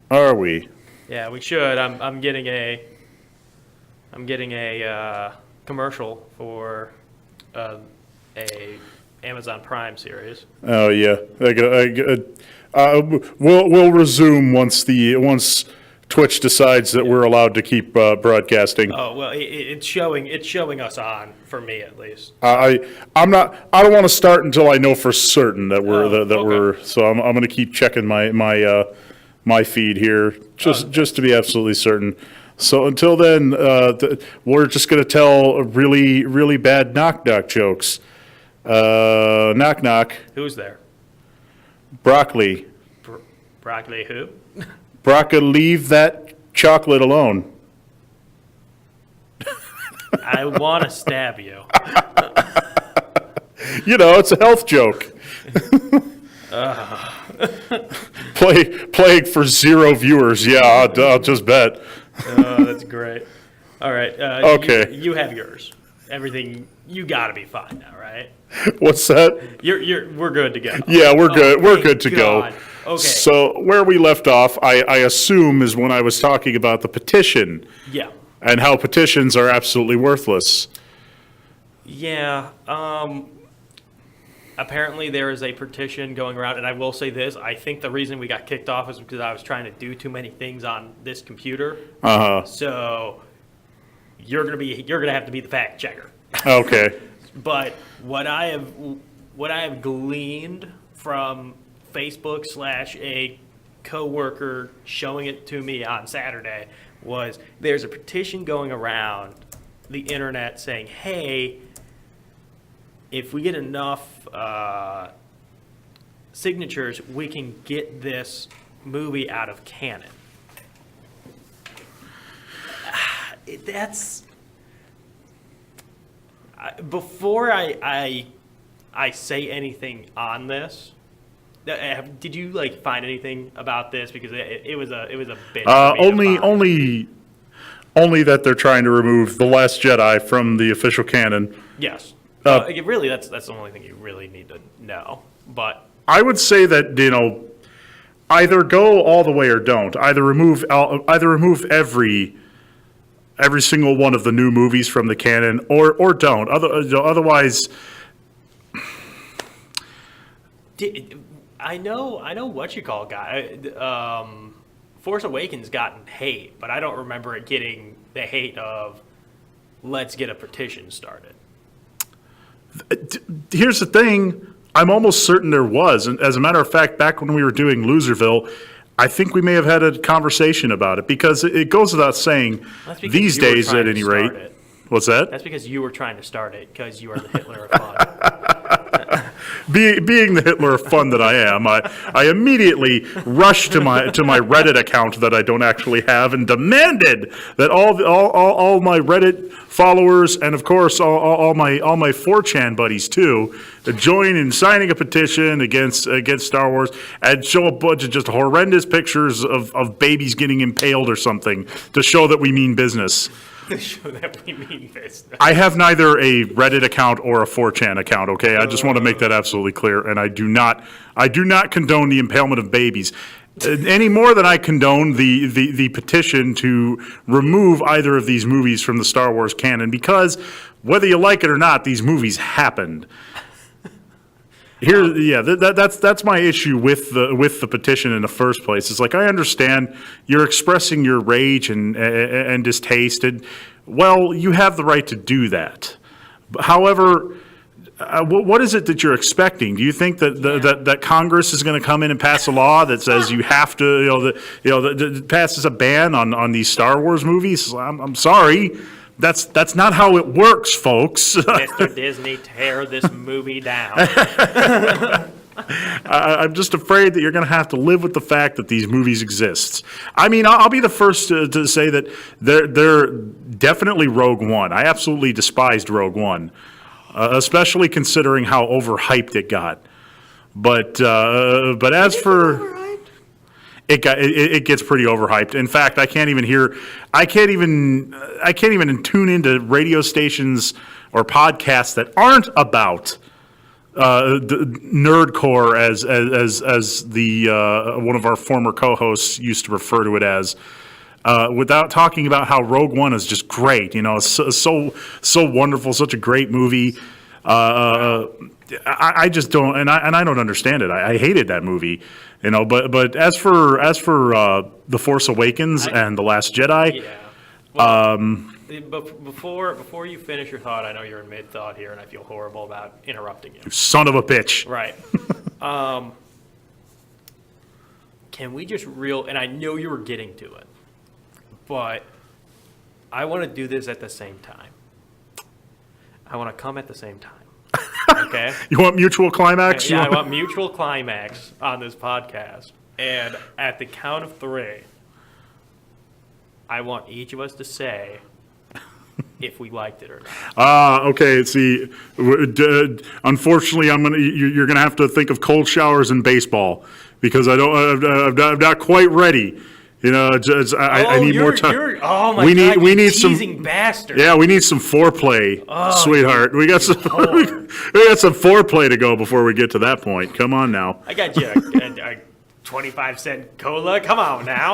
Are we? Yeah, we should. I'm getting a commercial for a Amazon Prime series. Oh yeah. We'll resume once Twitch decides that we're allowed to keep broadcasting. Oh well, it's showing us on for me at least. I'm not. I don't want to start until I know for certain that we're that okay. we're. So I'm going to keep checking my feed here just to be absolutely certain. So until then, we're just going to tell really really bad knock jokes. Knock knock. Who's there? Broccoli. Broccoli who? Broccoli, leave that chocolate alone. I want to stab you. It's a health joke. Playing for 0 viewers. Yeah, I'll just bet. Oh, that's great. All right. Okay. You have yours. Everything. You got to be fine now, right? What's that? We're good to go. Yeah, we're good. We're good to God. go. Okay. So where we left off, I assume, is when I was talking about the petition. Yeah. And how petitions are absolutely worthless. Yeah. Apparently there is a petition going around, and I will say this: I think the reason we got kicked off is because I was trying to do too many things on this computer. So you're gonna have to be the fact checker. Okay. But what I have gleaned from Facebook / a coworker showing it to me on Saturday was there's a petition going around the internet saying, hey, if we get enough signatures, we can get this movie out of canon. That's... Before I say anything on this, did you find anything about this? Because it was a bit. Only that they're trying to remove The Last Jedi from the official canon. Yes. Really, that's the only thing you really need to know. But I would say that either go all the way or don't. Either remove every single one of the new movies from the canon, or don't. Otherwise, I know what you call guy. Force Awakens gotten hate, but I don't remember it getting the hate of let's get a petition started. Here's the thing. I'm almost certain there was. And as a matter of fact, back when we were doing Loserville, I think we may have had a conversation about it, because it goes without saying these days, at any rate. What's that? That's because you were trying to start it, because you are the Hitler of fun. Being the Hitler of fun that I am, I immediately rushed to my Reddit account that I don't actually have and demanded that all my Reddit followers, and of course all my 4chan buddies too, join in signing a petition against Star Wars and show a bunch of just horrendous pictures of babies getting impaled or something to show that we mean business. To show that we mean business. I have neither a Reddit account or a 4chan account, okay? I just want to make that absolutely clear, and I do not condone the impalement of babies any more than I condone the petition to remove either of these movies from the Star Wars canon, because whether you like it or not, these movies happened. That's my issue with the petition in the first place. It's like, I understand you're expressing your rage and distaste, and well, you have the right to do that. However, what is it that you're expecting? Do you think that Congress is going to come in and pass a law that says you have to, that passes a ban on these Star Wars movies? I'm sorry. That's not how it works, folks. Mr. Disney, tear this movie down. I'm just afraid that you're going to have to live with the fact that these movies exist. I mean, I'll be the first to say that they're definitely Rogue One. I absolutely despised Rogue One, especially considering how overhyped it got. But as for... It gets pretty overhyped. In fact, I can't even tune into radio stations or podcasts that aren't about nerdcore, as the one of our former co-hosts used to refer to it as, without talking about how Rogue One is just great. It's so wonderful, such a great movie. I just don't, and I don't understand it. I hated that movie, But as for The Force Awakens and The Last Jedi, Yeah. Well, but before you finish your thought, I know you're in mid thought here, and I feel horrible about interrupting you. son of a bitch. Right. Can we just and I know you were getting to it, but I want to do this at the same time. I want to come at the same time. Okay? You want mutual climax? Yeah, I want mutual climax on this podcast. And at the count of 3, I want each of us to say if we liked it or not. Okay. See, unfortunately, you're gonna have to think of cold showers and baseball because I'm not quite ready. I need more time. Oh my we God, we need teasing some bastard. Yeah, we need some foreplay, sweetheart. We got some we got some foreplay to go before we get to that point. Come on now. I got you a 25-cent cola. Come on now.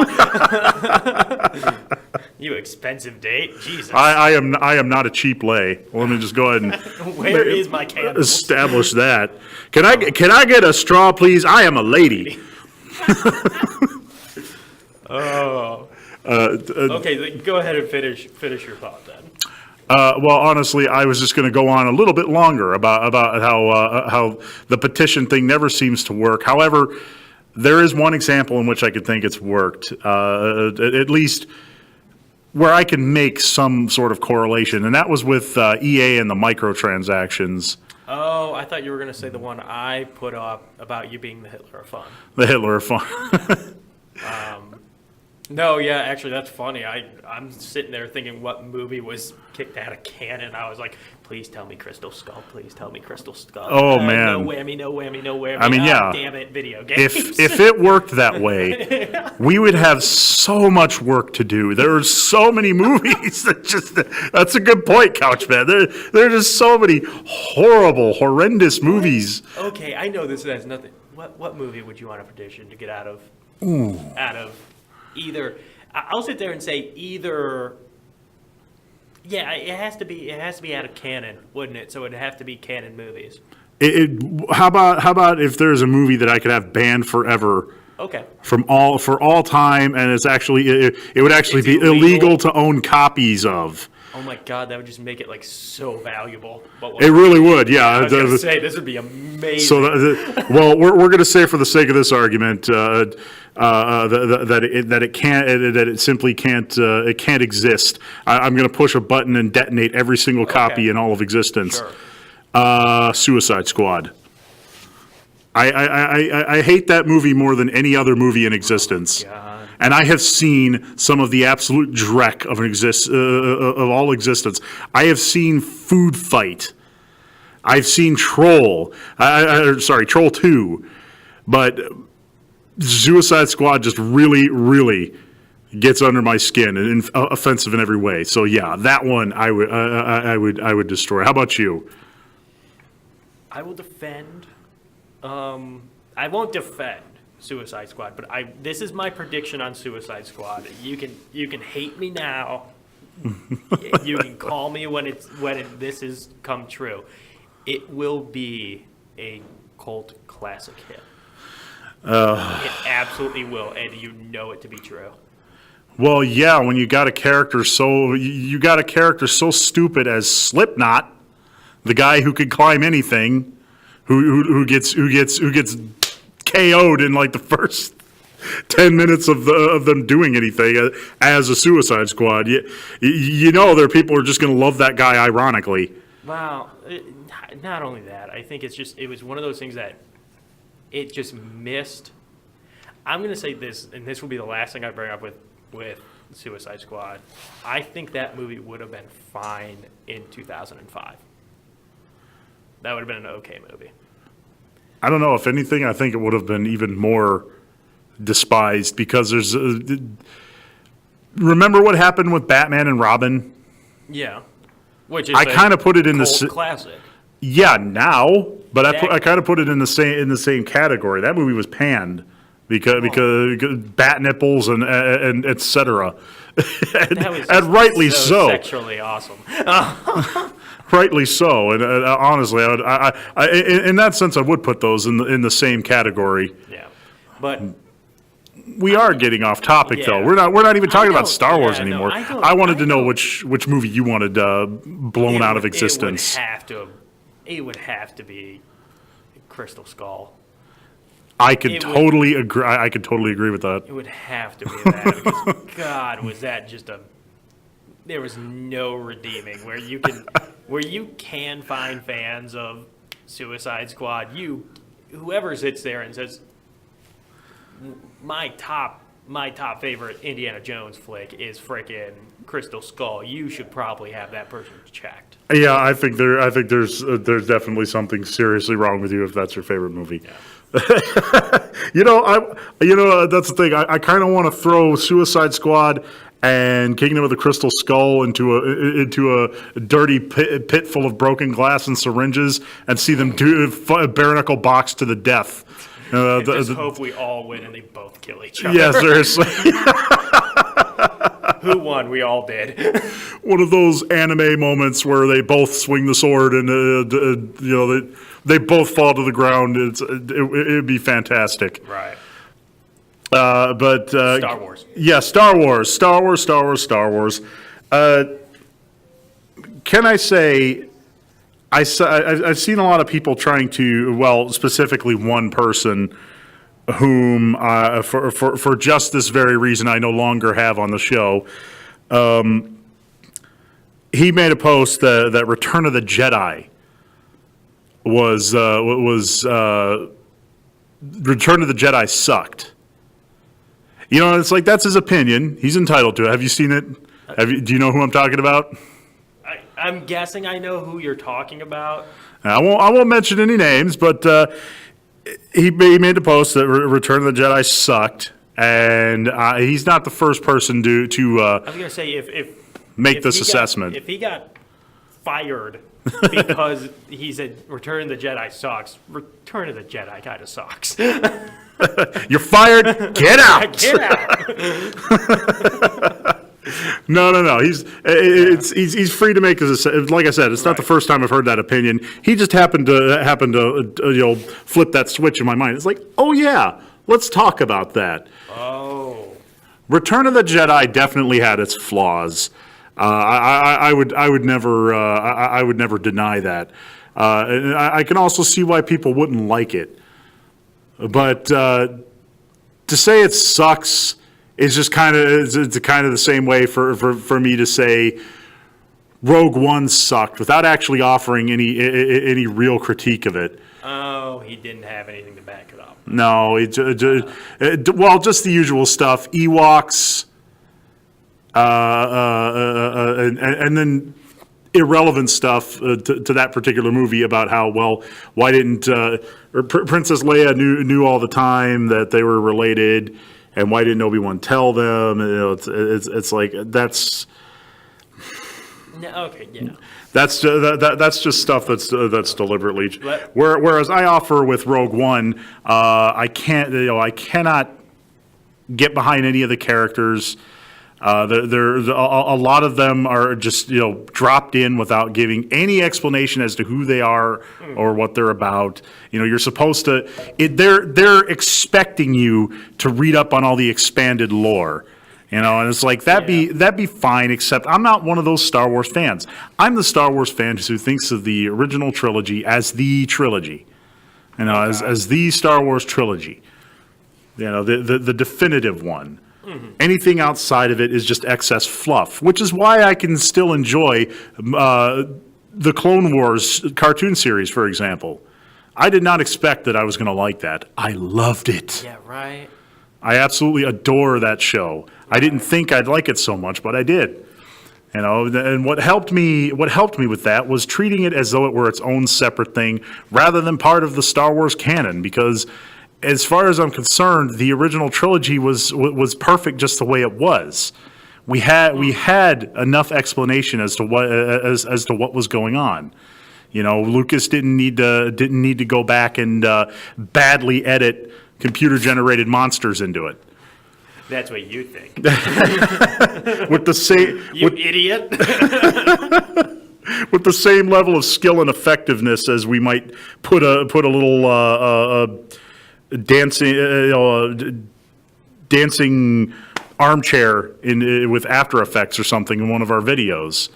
You expensive date. Jesus. I am not a cheap lay. Let me just go ahead and Where is my candle? establish that. Can I get a straw, please? I am a lady. Oh. Okay, go ahead and finish your thought then. Well, honestly, I was just going to go on a little bit longer about how the petition thing never seems to work. However, there is one example in which I could think it's worked, at least where I can make some sort of correlation, and that was with EA and the microtransactions. Oh, I thought you were going to say the one I put up about you being the Hitler of fun. The Hitler of fun. No, yeah, actually, that's funny. I'm sitting there thinking what movie was kicked out of canon. I was like, please tell me Crystal Skull. Please tell me Crystal Skull. Oh, man. No whammy, no whammy, no whammy. I mean, yeah. Damn it, video games. If it worked that way, we would have so much work to do. There are so many movies that's a good point, Couchman. There are just so many horrible, horrendous movies. Okay, I know this has nothing. What movie would you want a petition to get out of? Out of either, I'll sit there and say either. Yeah, it has to be out of canon, wouldn't it? So it'd have to be canon movies. How about if there's a movie that I could have banned forever? Okay. For all time, and it's actually it would actually It's be illegal? illegal to own copies of. Oh my God, that would just make it like so valuable. But It really would, yeah. I was gonna say this would be amazing. So, well, we're going to say for the sake of this argument that it simply can't exist. I'm going to push a button and detonate every single copy Okay. in all of existence. Sure. Suicide Squad. I hate that movie more than any other movie in existence. God. And I have seen some of the absolute dreck of all existence. I have seen Food Fight. I've seen Troll. Troll 2. But Suicide Squad just really, really gets under my skin and offensive in every way. So yeah, that one I would destroy. How about you? I will defend. I won't defend Suicide Squad, but this is my prediction on Suicide Squad. You can hate me now. You can call me when this has come true. It will be a cult classic hit. It absolutely will, and you know it to be true. Well, yeah, when you got a character so stupid as Slipknot, the guy who could climb anything, who gets KO'd in like the first 10 minutes of them doing anything as a Suicide Squad. You know, there are people who are just going to love that guy ironically. Wow. Not only that, I think it was one of those things that it just missed. I'm going to say this, and this will be the last thing I bring up with Suicide Squad. I think that movie would have been fine in 2005. That would have been an okay movie. I don't know. If anything, I think it would have been even more despised because there's. Remember what happened with Batman and Robin? Yeah, which is I kind of put it in cult classic. Yeah, now, but I That- kind of put it in the same category. That movie was panned because bat nipples and et cetera, That was and rightly so so. sexually awesome. Rightly so, and honestly, in that sense, I would put those in the same category. Yeah, but We are getting off topic, Yeah. though. We're not even talking about don't- Star Wars yeah, no, anymore. I don't- I wanted I to know don't- which movie you wanted blown out of existence. It would have to be Crystal Skull. I could it would- totally agree. I could totally agree with that. It would have to be that because God, was that just a? There was no redeeming where you can find fans of Suicide Squad. Whoever sits there and says, my top favorite Indiana Jones flick is frickin' Crystal Skull. You should probably have that person checked. Yeah, I think there's definitely something seriously wrong with you if that's your favorite movie. Yeah. That's the thing. I kind of want to throw Suicide Squad and Kingdom of the Crystal Skull into a dirty pit full of broken glass and syringes and see them do bare knuckle box to the death. And just hope we all win and they both kill each other. Yeah, seriously. Who won? We all did. One of those anime moments where they both swing the sword and they both fall to the ground. It'd be fantastic. Right. But Star Wars. Yeah, Star Wars. Can I say? I've seen a lot of people trying to, well, specifically one person whom, for just this very reason, I no longer have on the show. He made a post that Return of the Jedi was Return of the Jedi sucked. It's like that's his opinion. He's entitled to it. Have you seen it? Do you know who I'm talking about? I'm guessing I know who you're talking about. I won't mention any names, but he made the post that Return of the Jedi sucked, and he's not the first person to I was gonna say if make if this he assessment. if he got fired because he said Return of the Jedi sucks, Return of the Jedi kind of sucks. You're fired. Get out. Get out. No. He's free to make his. Like I said, it's not the first time I've heard that opinion. He just happened to flip that switch in my mind. It's like, oh yeah, let's talk about that. Oh. Return of the Jedi definitely had its flaws. I would never deny that. And I can also see why people wouldn't like it. But to say it sucks is just kind of the same way for me to say Rogue One sucked without actually offering any real critique of it. Oh, he didn't have anything to back it up. No, just the usual stuff. Ewoks, and then irrelevant stuff to that particular movie about how, why didn't Princess Leia knew all the time that they were related, and why didn't Obi-Wan tell them? It's like that's. No, okay, yeah. That's just stuff that's deliberately. Whereas I offer with Rogue One, I cannot get behind any of the characters. There's a lot of them are just dropped in without giving any explanation as to who they are or what they're about. You're supposed to. They're expecting you to read up on all the expanded lore. And it's like that'd be fine, except I'm not one of those Star Wars fans. I'm the Star Wars fan who thinks of the original trilogy as the trilogy, as the Star Wars trilogy. The definitive one. Mm-hmm. Anything outside of it is just excess fluff, which is why I can still enjoy the Clone Wars cartoon series, for example. I did not expect that I was going to like that. I loved it. Yeah, right. I absolutely adore that show. I didn't think I'd like it so much, but I did. And what helped me with that was treating it as though it were its own separate thing rather than part of the Star Wars canon, because as far as I'm concerned, the original trilogy was perfect just the way it was. We had enough explanation as to what was going on. Lucas didn't need to go back and badly edit computer generated monsters into it. That's what you think. With the same Idiot. with the same level of skill and effectiveness as we might put a little dancing armchair in with After Effects or something in one of our videos.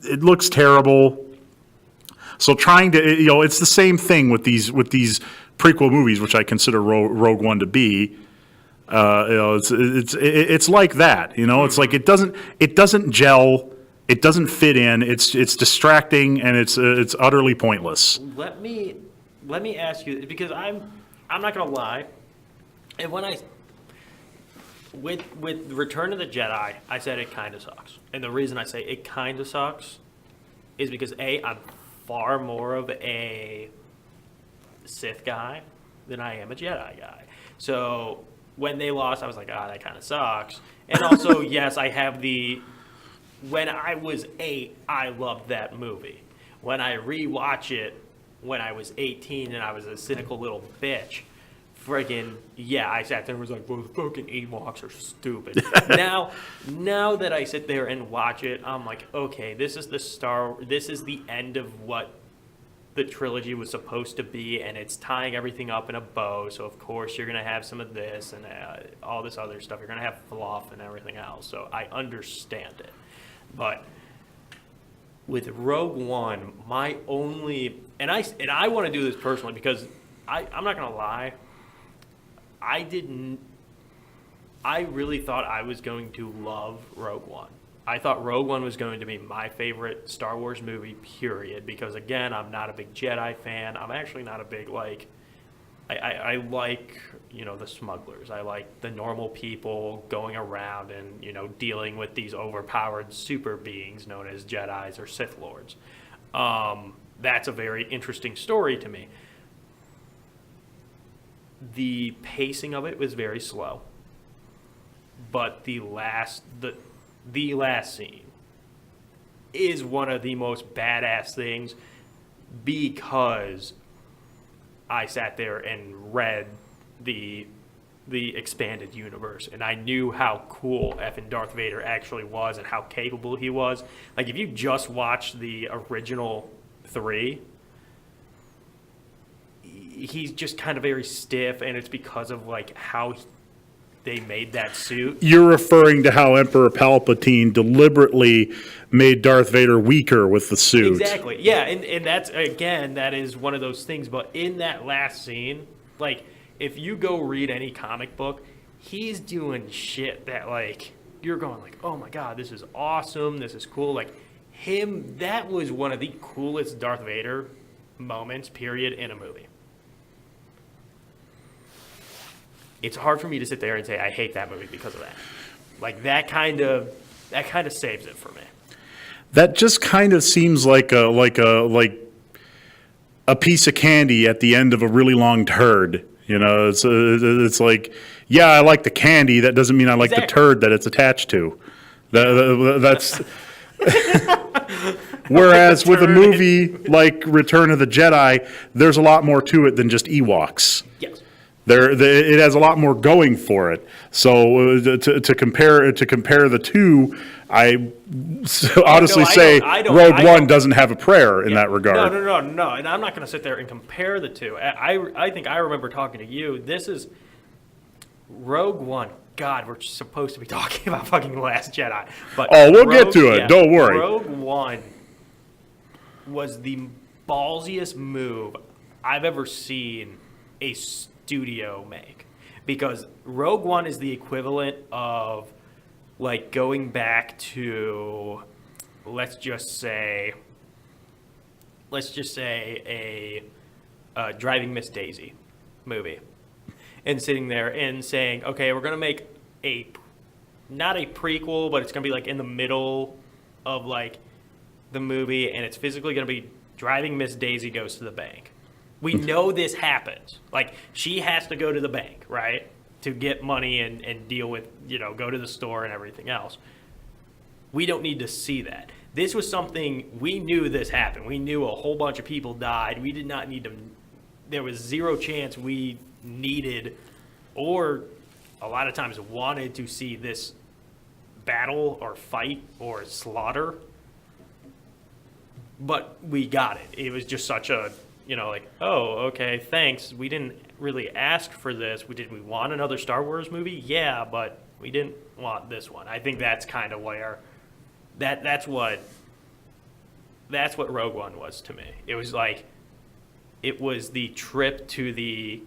It looks terrible. So trying to, it's the same thing with these prequel movies, which I consider Rogue One to be. It's like that. It's like it doesn't gel, it doesn't fit in. It's distracting and it's utterly pointless. Let me ask you, because I'm not gonna lie, and with Return of the Jedi, I said it kind of sucks, and the reason I say it kind of sucks is because I'm far more of a Sith guy than I am a Jedi guy. So when they lost, I was like, that kind of sucks. And also, yes, I have when I was 8, I loved that movie. When I rewatch it when I was 18 and I was a cynical little bitch, I sat there and was like, well, the fucking Ewoks are stupid. Now that I sit there and watch it, I'm like, okay, this is the end of what the trilogy was supposed to be, and it's tying everything up in a bow, so of course you're going to have some of this and all this other stuff. You're going to have fluff and everything else, so I understand it. But with Rogue One, my only... And I want to do this personally because I'm not going to lie, I really thought I was going to love Rogue One. I thought Rogue One was going to be my favorite Star Wars movie, period, because, again, I'm not a big Jedi fan. I'm actually not a big, I like, the smugglers. I like the normal people going around and, dealing with these overpowered super beings known as Jedis or Sith Lords. That's a very interesting story to me. The pacing of it was very slow, but the last scene is one of the most badass things because I sat there and read the expanded universe, and I knew how cool effing Darth Vader actually was and how capable he was. Like, if you just watch the original 3, he's just kind of very stiff, and it's because of how they made that suit. You're referring to how Emperor Palpatine deliberately made Darth Vader weaker with the suit. Exactly. Yeah, and that's, again, that is one of those things. But in that last scene, if you go read any comic book, he's doing shit that, you're going oh my God, this is awesome, this is cool. That was one of the coolest Darth Vader moments, period, in a movie. It's hard for me to sit there and say I hate that movie because of that. That kind of saves it for me. That just kind of seems like a piece of candy at the end of a really long turd. It's like, yeah, I like the candy. That doesn't mean I like the turd that it's attached to. That's whereas with a movie like Return of the Jedi, there's a lot more to it than just Ewoks. Yes. It has a lot more going for it. So to compare the two, I honestly say Rogue One doesn't have a prayer in that regard. No. And I'm not going to sit there and compare the two. I think I remember talking to you. This is Rogue One. God, we're supposed to be talking about fucking The Last Jedi. But we'll get to it. Don't worry. Rogue One was the ballsiest move I've ever seen a studio make, because Rogue One is the equivalent of going back to let's just say a Driving Miss Daisy movie, and sitting there and saying, okay, we're gonna make not a prequel, but it's gonna be in the middle of the movie, and it's physically gonna be Driving Miss Daisy Goes to the Bank. We know this happens. She has to go to the bank, right, to get money and deal with, go to the store and everything else. We don't need to see that. This was something, we knew this happened. We knew a whole bunch of people died. We did not need to, there was zero chance we needed or a lot of times wanted to see this battle or fight or slaughter. But we got it. It was just such a, like, oh, okay, thanks. We didn't really ask for this. Did we want another Star Wars movie? Yeah, but we didn't want this one. I think that's kind of where that's what Rogue One was to me. It was like it was the trip to the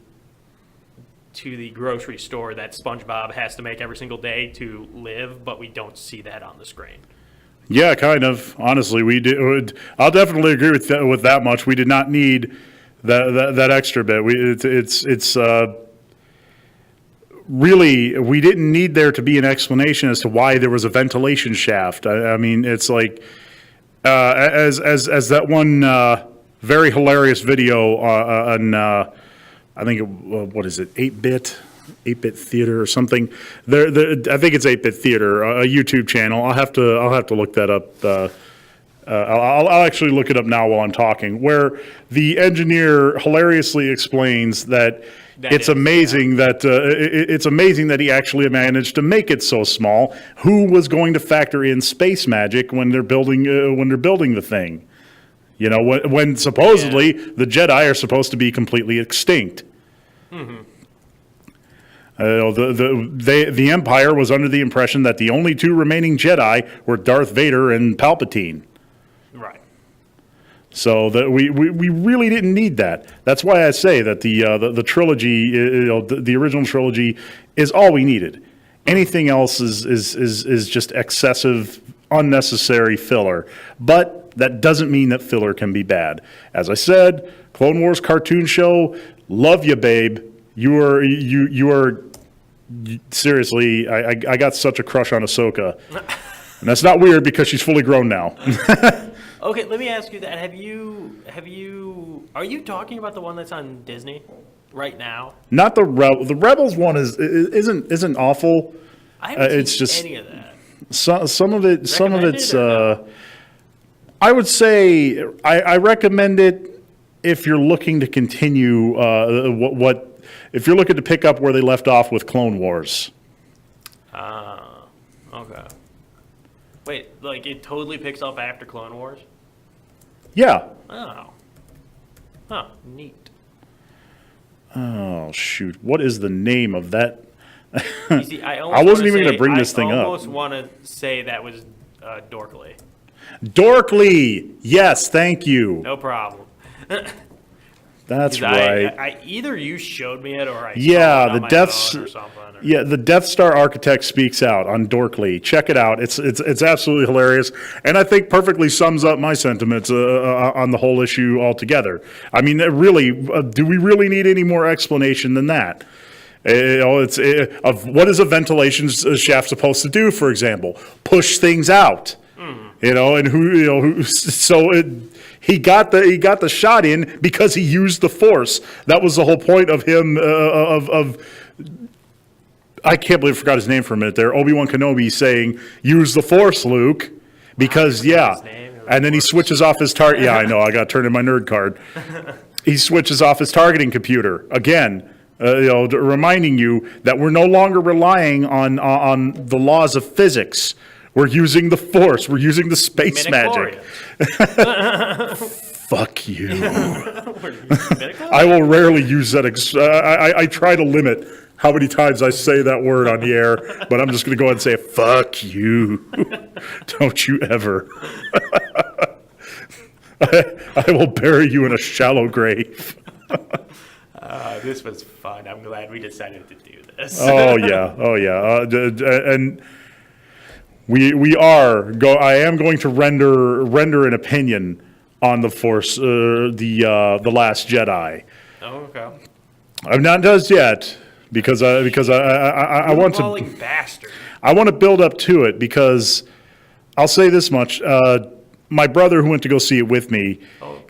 grocery store that SpongeBob has to make every single day to live, but we don't see that on the screen. Yeah, kind of. Honestly, we did. I'll definitely agree with that much. We did not need that extra bit. It's really, we didn't need there to be an explanation as to why there was a ventilation shaft. I mean, it's like as that one very hilarious video on I think what is it, 8-bit theater or something. I think it's 8-bit theater, a YouTube channel. I'll have to look that up. I'll actually look it up now while I'm talking, where the engineer hilariously explains that it's amazing that he actually managed to make it so small. Who was going to factor in space magic when they're building the thing? When supposedly the Jedi are supposed to be completely extinct. Mm-hmm. The Empire was under the impression that the only two remaining Jedi were Darth Vader and Palpatine. Right. So that we really didn't need that. That's why I say that the trilogy, the original trilogy, is all we needed. Anything else is just excessive, unnecessary filler. But that doesn't mean that filler can be bad. As I said, Clone Wars cartoon show, love you, babe. You are seriously. I got such a crush on Ahsoka, and that's not weird because she's fully grown now. Okay, let me ask you that. Are you talking about the one that's on Disney right now? Not the Rebel. The Rebels one isn't awful. I haven't it's seen just any of that. Some of it's No? I would say I recommend it if you're looking to continue if you're looking to pick up where they left off with Clone Wars. Okay. Wait, like it totally picks up after Clone Wars? Yeah. Oh. Huh, neat. Oh, shoot. What is the name of that? You see, I wasn't even going to bring this thing up. I almost want to say that was Dorkly. Dorkly! Yes, thank you. No problem. That's right. I either you showed me it or I saw Yeah, it on the my Death phone or something. Yeah, the Death Star architect speaks out on Dorkly. Check it out. It's absolutely hilarious, and I think perfectly sums up my sentiments on the whole issue altogether. I mean, really, do we really need any more explanation than that? Of what is a ventilation shaft supposed to do? For example, push things out. And he got the shot in because he used the Force. That was the whole point of him I can't believe I forgot his name for a minute there. Obi-Wan Kenobi saying, "Use the Force, Luke," because and then he switches off his target. Yeah, I know. I got to turn in my nerd card. He switches off his targeting computer again. Reminding you that we're no longer relying on the laws of physics. We're using the Force. We're using the space magic. Fuck you. I will rarely use that. I try to limit how many times I say that word on the air, but I'm just going to go ahead and say, fuck you. Don't you ever. I will bury you in a shallow grave. This was fun. I'm glad we decided to do this. Oh, yeah. And I am going to render an opinion on the Force, the Last Jedi. Oh, okay. I'm not done yet because I want to. Bastard. I want to build up to it because I'll say this much: my brother who went to go see it with me,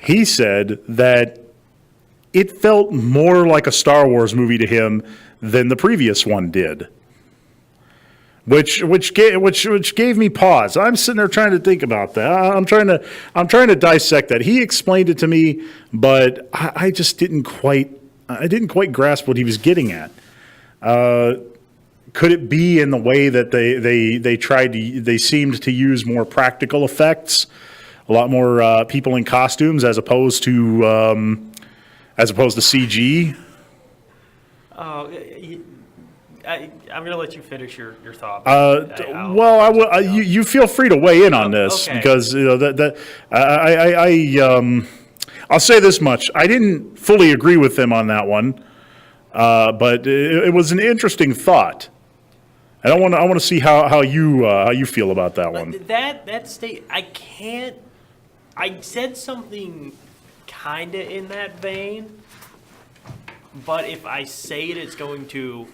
he said that it felt more like a Star Wars movie to him than the previous one did. which gave me pause. I'm sitting there trying to think about that. I'm trying to dissect that. He explained it to me, but I just didn't quite grasp what he was getting at. Could it be in the way that they seemed to use more practical effects, a lot more people in costumes as opposed to CG? Oh, I'm going to let you finish your thought. You feel free to weigh in on this okay. because I'll say this much: I didn't fully agree with him on that one, but it was an interesting thought. And I want to see how you feel about that one. I said something kind of in that vein, but if I say it, it's going to,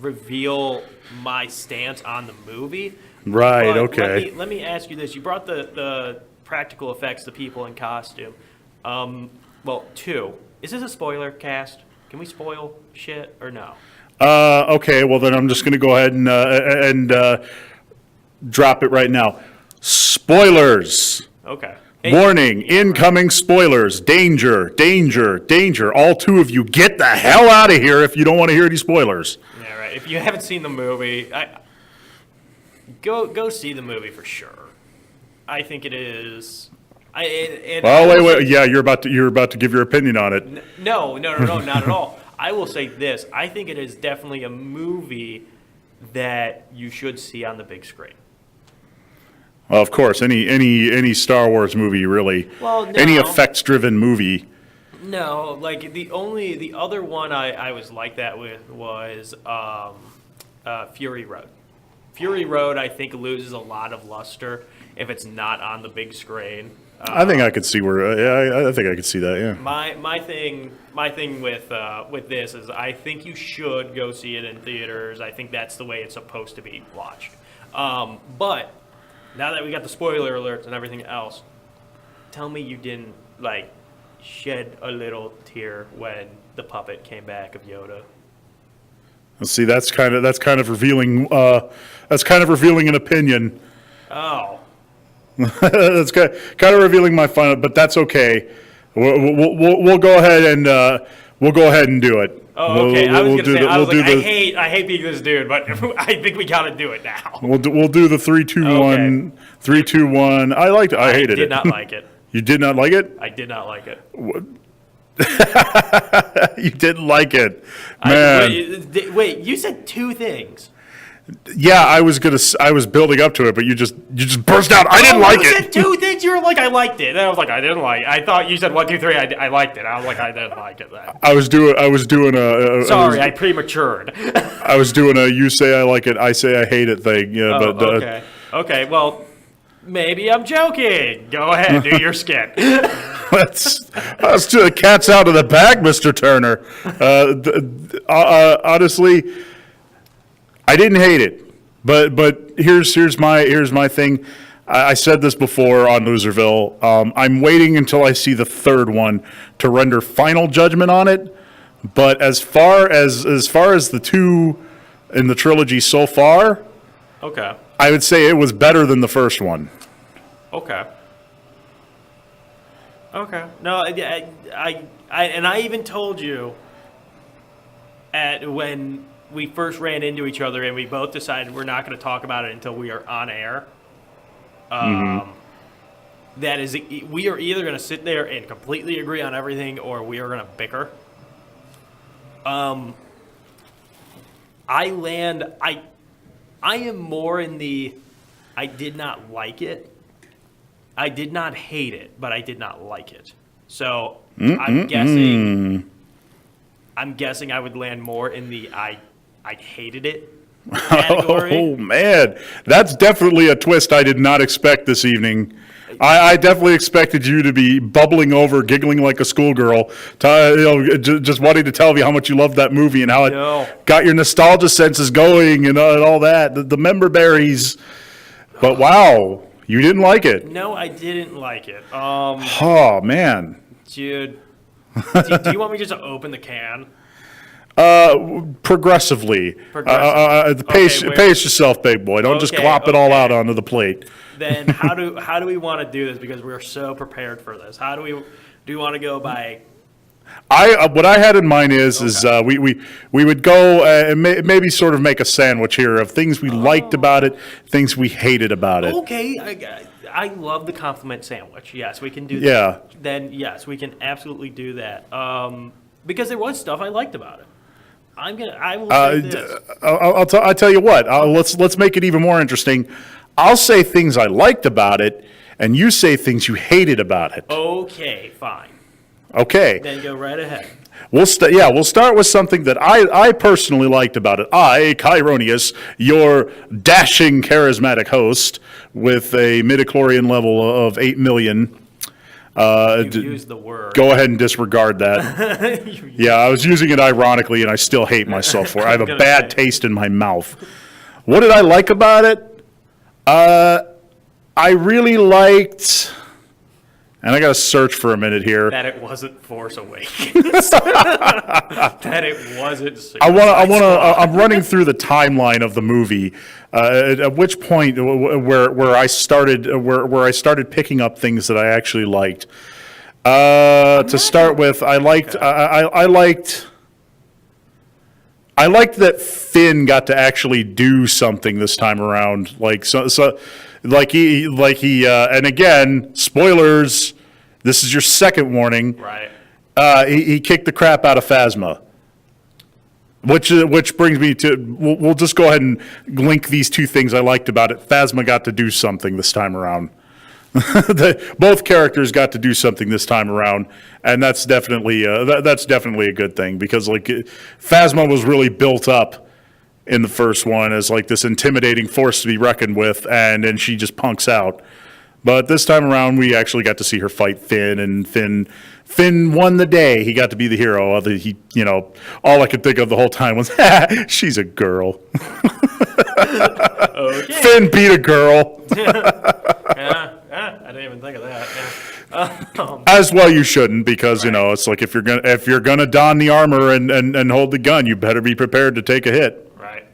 reveal my stance on the movie. Right. But Okay. Let me ask you this: you brought the practical effects, the people in costume. Two. Is this a spoiler cast? Can we spoil shit or no? Okay. Well, then I'm just going to go ahead and drop it right now. Spoilers. Okay. Warning, incoming spoilers. Danger, danger, danger. All two of you, get the hell out of here if you don't want to hear any spoilers. Yeah, right. If you haven't seen the movie, go see the movie for sure. I think it is. Wait. Yeah, you're about to give your opinion on it. No, not at all. I will say this. I think it is definitely a movie that you should see on the big screen. Well, of course, any Star Wars movie, really. Well, no. Any effects-driven movie. No, like the other one I was like that with was Fury Road. Fury Road, I think, loses a lot of luster if it's not on the big screen. I think I could see where. Yeah, I think I could see that. Yeah. My thing with this is I think you should go see it in theaters. I think that's the way it's supposed to be watched. But now that we got the spoiler alerts and everything else, tell me you didn't shed a little tear when the puppet came back of Yoda. Let's see, that's kind of revealing. That's kind of revealing an opinion. Oh. That's kind of revealing my final, but that's okay. We'll go ahead and do it. Oh, okay. I hate being this dude, but I think we got to do it now. We'll do the 3, 2, 1. 3, 2, 1. I liked it. I hated it. I did not like it. You did not like it? I did not like it. You didn't like it, man. Wait, you said two things. Yeah, I was building up to it, but you just burst out. I didn't like it. You said two things. You were like, I liked it. And I was like, I didn't like it. I thought you said 1, 2, 3. I liked it. I was like, I didn't like it then. I was doing a. Sorry, I prematured. I was doing a you say I like it, I say I hate it thing. Yeah, but okay. Okay, well, maybe I'm joking. Go ahead, do your skit. Let's do the cat's out of the bag, Mr. Turner. Honestly, I didn't hate it, but here's my thing. I said this before on Loserville. I'm waiting until I see the third one to render final judgment on it. But as far as the two in the trilogy so far, okay, I would say it was better than the first one. Okay. Okay. No, I even told you when we first ran into each other and we both decided we're not going to talk about it until we are on air. That is, we are either going to sit there and completely agree on everything or we are going to bicker. I am more in the I did not like it. I did not hate it, but I did not like it. So I'm guessing I would land more in the I hated it category. Oh man, that's definitely a twist I did not expect this evening. I definitely expected you to be bubbling over, giggling like a schoolgirl, just wanting to tell me how much you loved that movie and how it got your nostalgia senses going and all that. The member berries. But wow, you didn't like it. No, I didn't like it. Oh man, dude, do you want me just to open the can? Progressively. Okay, Pace yourself, big boy. Don't just Okay, glop it all okay. out onto the plate. Then how do we want to do this? Because we're so prepared for this. How do we want to go by? What I had in mind is we would go and maybe sort of make a sandwich here of things we liked about it, things we hated about it. Okay, I love the compliment sandwich. Yes, we can do that. Yeah. Then yes, we can absolutely do that. Because there was stuff I liked about it. I will say this. I'll tell you what. Let's make it even more interesting. I'll say things I liked about it, and you say things you hated about it. Okay, fine. Okay. Then go right ahead. We'll start with something that I personally liked about it. I, Kieroneus, your dashing, charismatic host with a midichlorian level of 8 million. You used the word. Go ahead and disregard that. Yeah, I was using it ironically, and I still hate myself for it. I have a bad taste in my mouth. What did I like about it? I really liked, and I got to search for a minute here. That it wasn't Force Awakens. That it wasn't. I'm running through the timeline of the movie. At which point, where I started picking up things that I actually liked. To start with, I liked that Finn got to actually do something this time around. Like he, and again, spoilers. This is your second warning. Right. He kicked the crap out of Phasma. Which brings me to, we'll just go ahead and link these two things I liked about it. Phasma got to do something this time around. Both characters got to do something this time around, and that's definitely a good thing, because like Phasma was really built up in the first one as like this intimidating force to be reckoned with, and then she just punks out. But this time around, we actually got to see her fight Finn, and Finn won the day. He got to be the hero. All I could think of the whole time was, she's a girl. Okay. Finn beat a girl. I didn't even think of that. Yeah. As well, you shouldn't, because it's like if you're gonna don the armor and hold the gun, you better be prepared to take a hit. Right.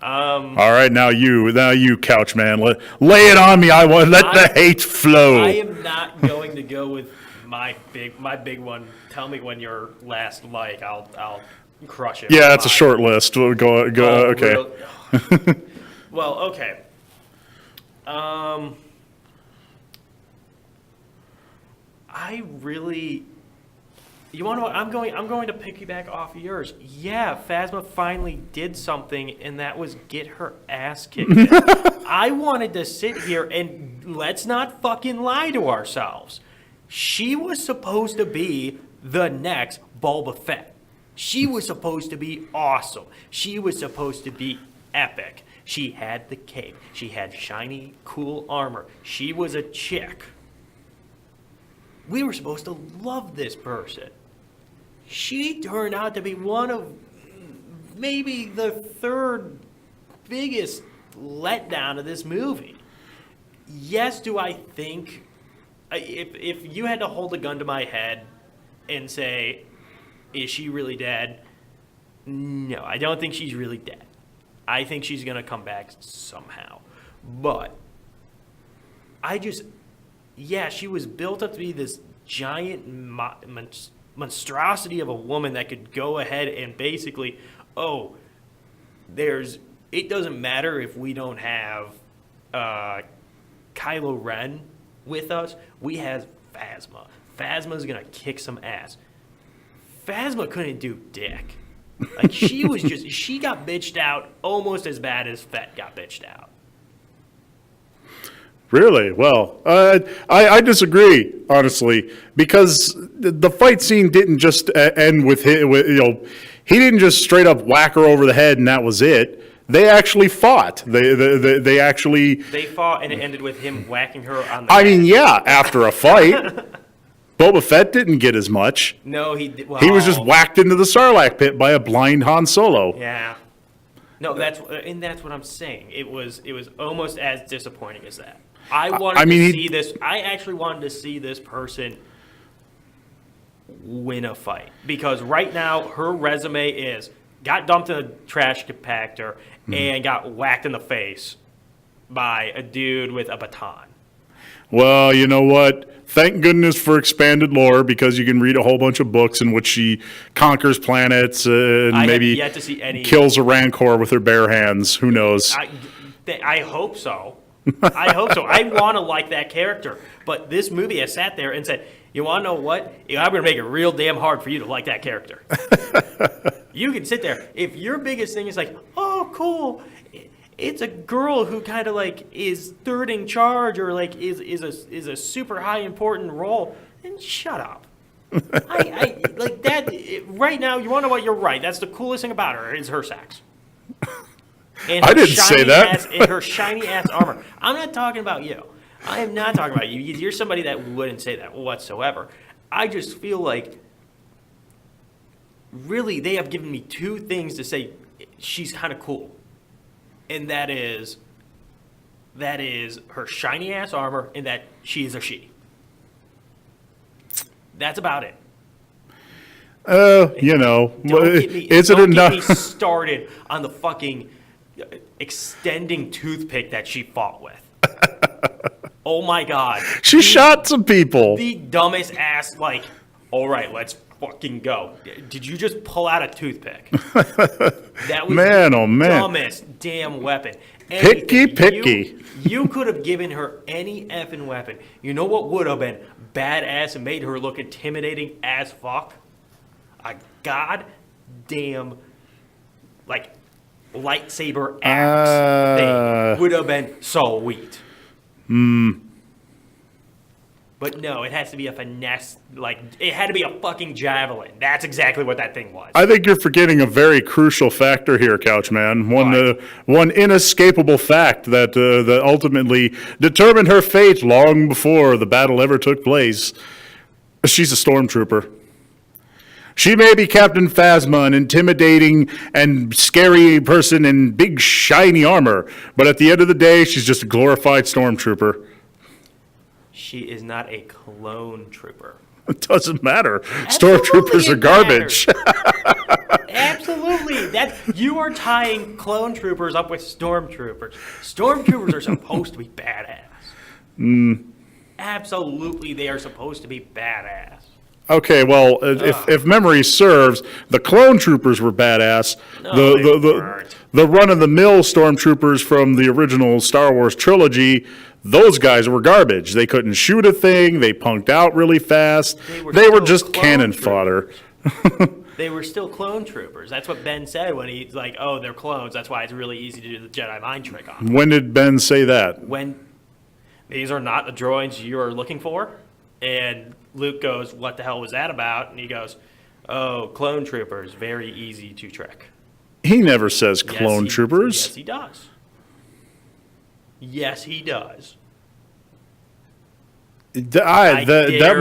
All right, now you, couch man, lay it on me. Let the hate flow. I am not going to go with my big one. Tell me when your last like. I'll crush it. Yeah, it's a short list. We'll go. Okay. Well, okay. I really. You want to know what? I'm going to piggyback off of yours. Yeah, Phasma finally did something, and that was get her ass kicked. I wanted to sit here and let's not fucking lie to ourselves. She was supposed to be the next Boba Fett. She was supposed to be awesome. She was supposed to be epic. She had the cape. She had shiny, cool armor. She was a chick. We were supposed to love this person. She turned out to be one of maybe the third biggest letdown of this movie. Yes, do I think, if you had to hold a gun to my head and say, is she really dead? No, I don't think she's really dead. I think she's going to come back somehow. But she was built up to be this giant monstrosity of a woman that could go ahead and basically, it doesn't matter if we don't have Kylo Ren with us. We have Phasma. Phasma's going to kick some ass. Phasma couldn't do dick. Like, she got bitched out almost as bad as Fett got bitched out. Really? Well, I disagree, honestly, because the fight scene didn't just end with him. He didn't just straight up whack her over the head and that was it. They actually fought. They actually. They fought, and it ended with him whacking her on the I head. mean, yeah, after a fight. Boba Fett didn't get as much. No, he did. Well, he was just whacked into the Sarlacc pit by a blind Han Solo. Yeah. No, that's what I'm saying. It was almost as disappointing as that. I actually wanted to see this person win a fight. Because right now, her resume is got dumped in a trash compactor and got whacked in the face by a dude with a baton. Well, you know what? Thank goodness for expanded lore, because you can read a whole bunch of books in which she conquers planets and I maybe have yet to see any. kills a rancor with her bare hands. Who knows? I hope so. I hope so. I want to like that character. But this movie has sat there and said, you want to know what? I'm going to make it real damn hard for you to like that character. You can sit there. If your biggest thing is like, oh, cool, it's a girl who kind of like is third in charge or like is a super high important role, then shut up. I like that right now. You want to know what? You're right. That's the coolest thing about her is her sex. And I didn't say that. And her shiny ass armor. I'm not talking about you. I am not talking about you. You're somebody that wouldn't say that whatsoever. I just feel like, really, they have given me two things to say she's kind of cool. And that is her shiny ass armor and that she is a she. That's about it. You know, Is it enough? Don't get me started on the fucking extending toothpick that she fought with. Oh my God. She shot some people. The dumbest ass, like, all right, let's fucking go. Did you just pull out a toothpick? That was man, the oh man, dumbest damn weapon. Picky. You could have given her any effing weapon. You know what would have been badass and made her look intimidating as fuck? A goddamn, like, lightsaber axe thing would have been sweet. But no, it has to be a finesse. Like, it had to be a fucking javelin. That's exactly what that thing was. I think you're forgetting a very crucial factor here, Couchman. One inescapable fact that ultimately determined her fate long before the battle ever took place. She's a stormtrooper. She may be Captain Phasma, an intimidating and scary person in big shiny armor, but at the end of the day, she's just a glorified stormtrooper. She is not a clone trooper. It doesn't matter. Stormtroopers are garbage. Absolutely. You are tying clone troopers up with stormtroopers. Stormtroopers are supposed to be badass. Absolutely, they are supposed to be badass. Okay, well, if memory serves, the clone troopers were badass. No, the run-of-the-mill stormtroopers from the original Star Wars trilogy, those guys were garbage. They couldn't shoot a thing. They punked out really fast. They were just cannon fodder. They were still clone troopers. That's what Ben said when he's like, oh, they're clones. That's why it's really easy to do the Jedi mind trick on them. When did Ben say that? When these are not the droids you're looking for. And Luke goes, what the hell was that about? And he goes, oh, clone troopers, very easy to trick. He never says clone troopers. Yes, he does. Yes, he does. That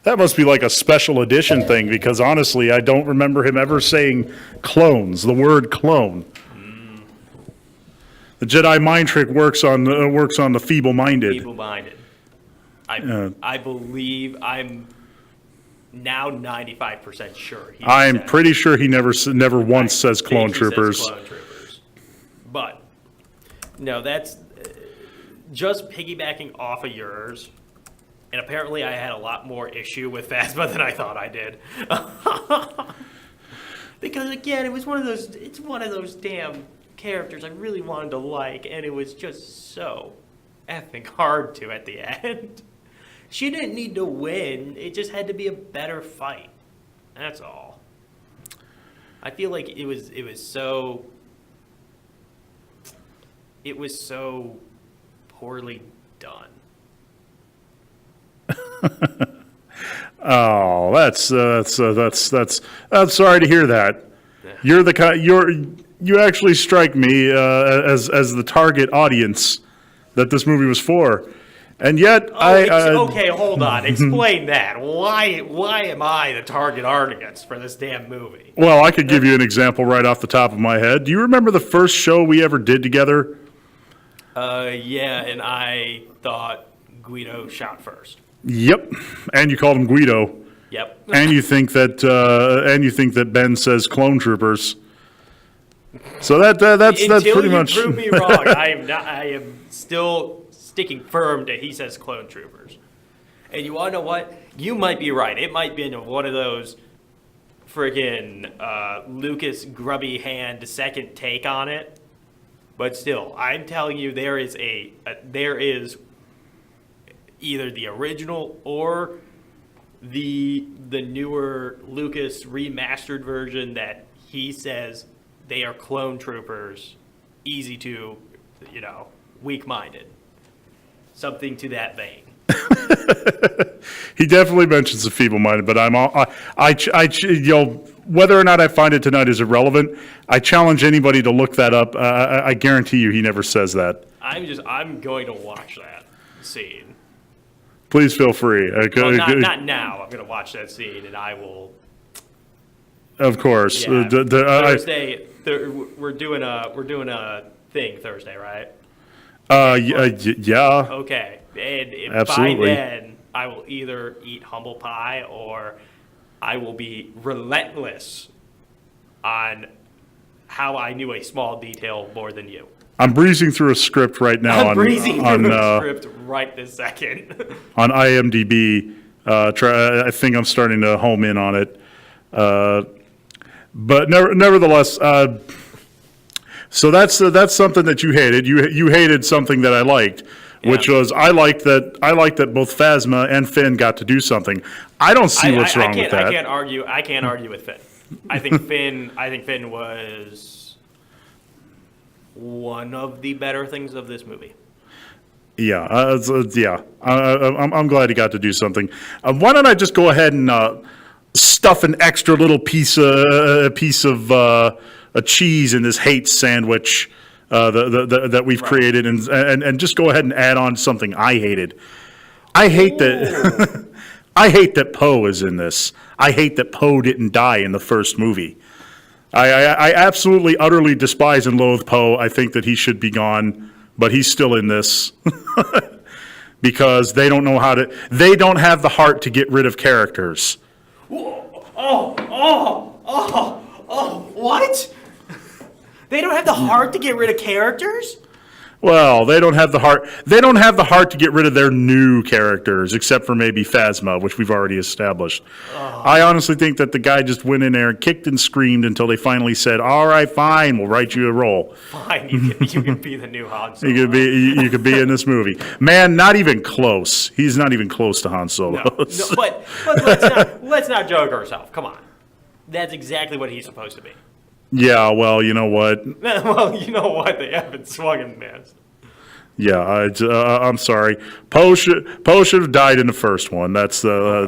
must be like a special edition thing, because honestly, I don't remember him ever saying clones, the word clone. The Jedi mind trick works on the feeble-minded. Feeble-minded. I believe I'm now 95% sure. I'm pretty sure he never once says clone troopers. But no, that's just piggybacking off of yours. And apparently, I had a lot more issue with Phasma than I thought I did. Because again, it's one of those damn characters I really wanted to like, and it was just so effing hard to at the end. She didn't need to win. It just had to be a better fight. That's all. I feel like it was so poorly done. Oh, that's I'm sorry to hear that. You actually strike me as the target audience that this movie was for. And yet, okay, hold on. Explain that. Why am I the target audience for this damn movie? Well, I could give you an example right off the top of my head. Do you remember the first show we ever did together? Yeah, and I thought Guido shot first. Yep, and you called him Guido. Yep. and you think that Ben says clone troopers. So that's Until pretty you much. prove me wrong, I am still sticking firm that he says clone troopers. And you want to know what? You might be right. It might be one of those friggin' Lucas grubby hand second take on it. But still, I'm telling you, there is either the original or the newer Lucas remastered version that he says they are clone troopers, easy to, weak-minded. Something to that vein. He definitely mentions the feeble-minded, but whether or not I find it tonight is irrelevant. I challenge anybody to look that up. I guarantee you, he never says that. I'm going to watch that scene. Please feel free. Well, not now. I'm going to watch that scene, and I will. Of course. Yeah. Thursday. We're doing a thing Thursday, right? Yeah. Okay. And Absolutely. by then, I will either eat humble pie or I will be relentless on how I knew a small detail more than you. I'm breezing through a script right now I'm breezing through a script right this second. On IMDb. I think I'm starting to home in on it. But nevertheless, so that's something that you hated. You hated something that I liked, which was I liked that both Phasma and Finn got to do something. I don't see what's wrong with that. I can't argue with Finn. I think Finn was one of the better things of this movie. Yeah, I'm glad he got to do something. Why don't I just go ahead and stuff an extra little piece of a cheese in this hate sandwich that we've created, and just go ahead and add on something I hated. I hate that. I hate that Poe is in this. I hate that Poe didn't die in the first movie. I absolutely, utterly despise and loathe Poe. I think that he should be gone, but he's still in this because they don't know how to. They don't have the heart to get rid of characters. What? They don't have the heart to get rid of characters? Well, they don't have the heart. They don't have the heart to get rid of their new characters, except for maybe Phasma, which we've already established. I honestly think that the guy just went in there and kicked and screamed until they finally said, "All right, fine, we'll write you a role." Fine, you can be the new Han Solo. You could be in this movie. Man, not even close. He's not even close to Han Solo. No, but let's not joke ourselves. Come on, that's exactly what he's supposed to be. Yeah, well, you know what? Well, you know what? They haven't swung and missed. Yeah, I'm sorry. Poe should have died in the first one. That's. Now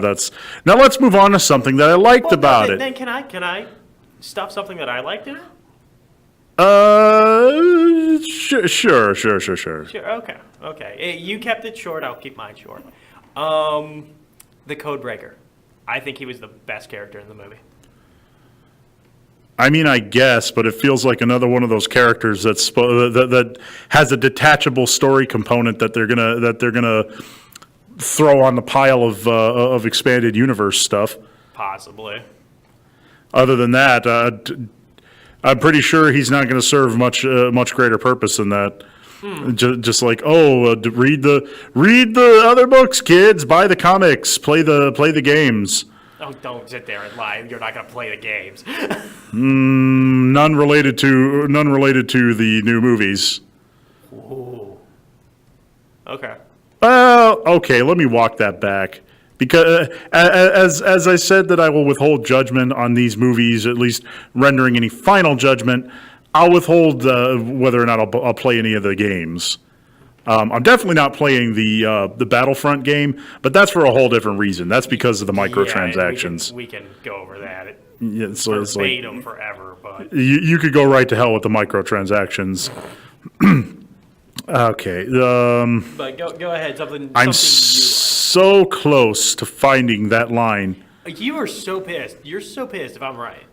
let's move on to something that I liked about it. Then can I stuff something that I liked in it? Sure. Sure. Okay. You kept it short. I'll keep mine short. The Codebreaker. I think he was the best character in the movie. I mean, I guess, but it feels like another one of those characters that has a detachable story component that they're gonna throw on the pile of expanded universe stuff. Possibly. Other than that, I'm pretty sure he's not going to serve much greater purpose than that. Just like, read the other books, kids. Buy the comics. Play the games. Oh, don't sit there and lie. You're not going to play the games. None related to the new movies. Ooh. Okay. Okay. Let me walk that back because as I said that I will withhold judgment on these movies, at least rendering any final judgment. I'll withhold whether or not I'll play any of the games. I'm definitely not playing the Battlefront game, but that's for a whole different reason. That's because of the microtransactions. Yeah, we can go over that. It's like forever, but you could go right to hell with the microtransactions. Okay. But go ahead. Something so close to finding that line. You are so pissed. You're so pissed if I'm right.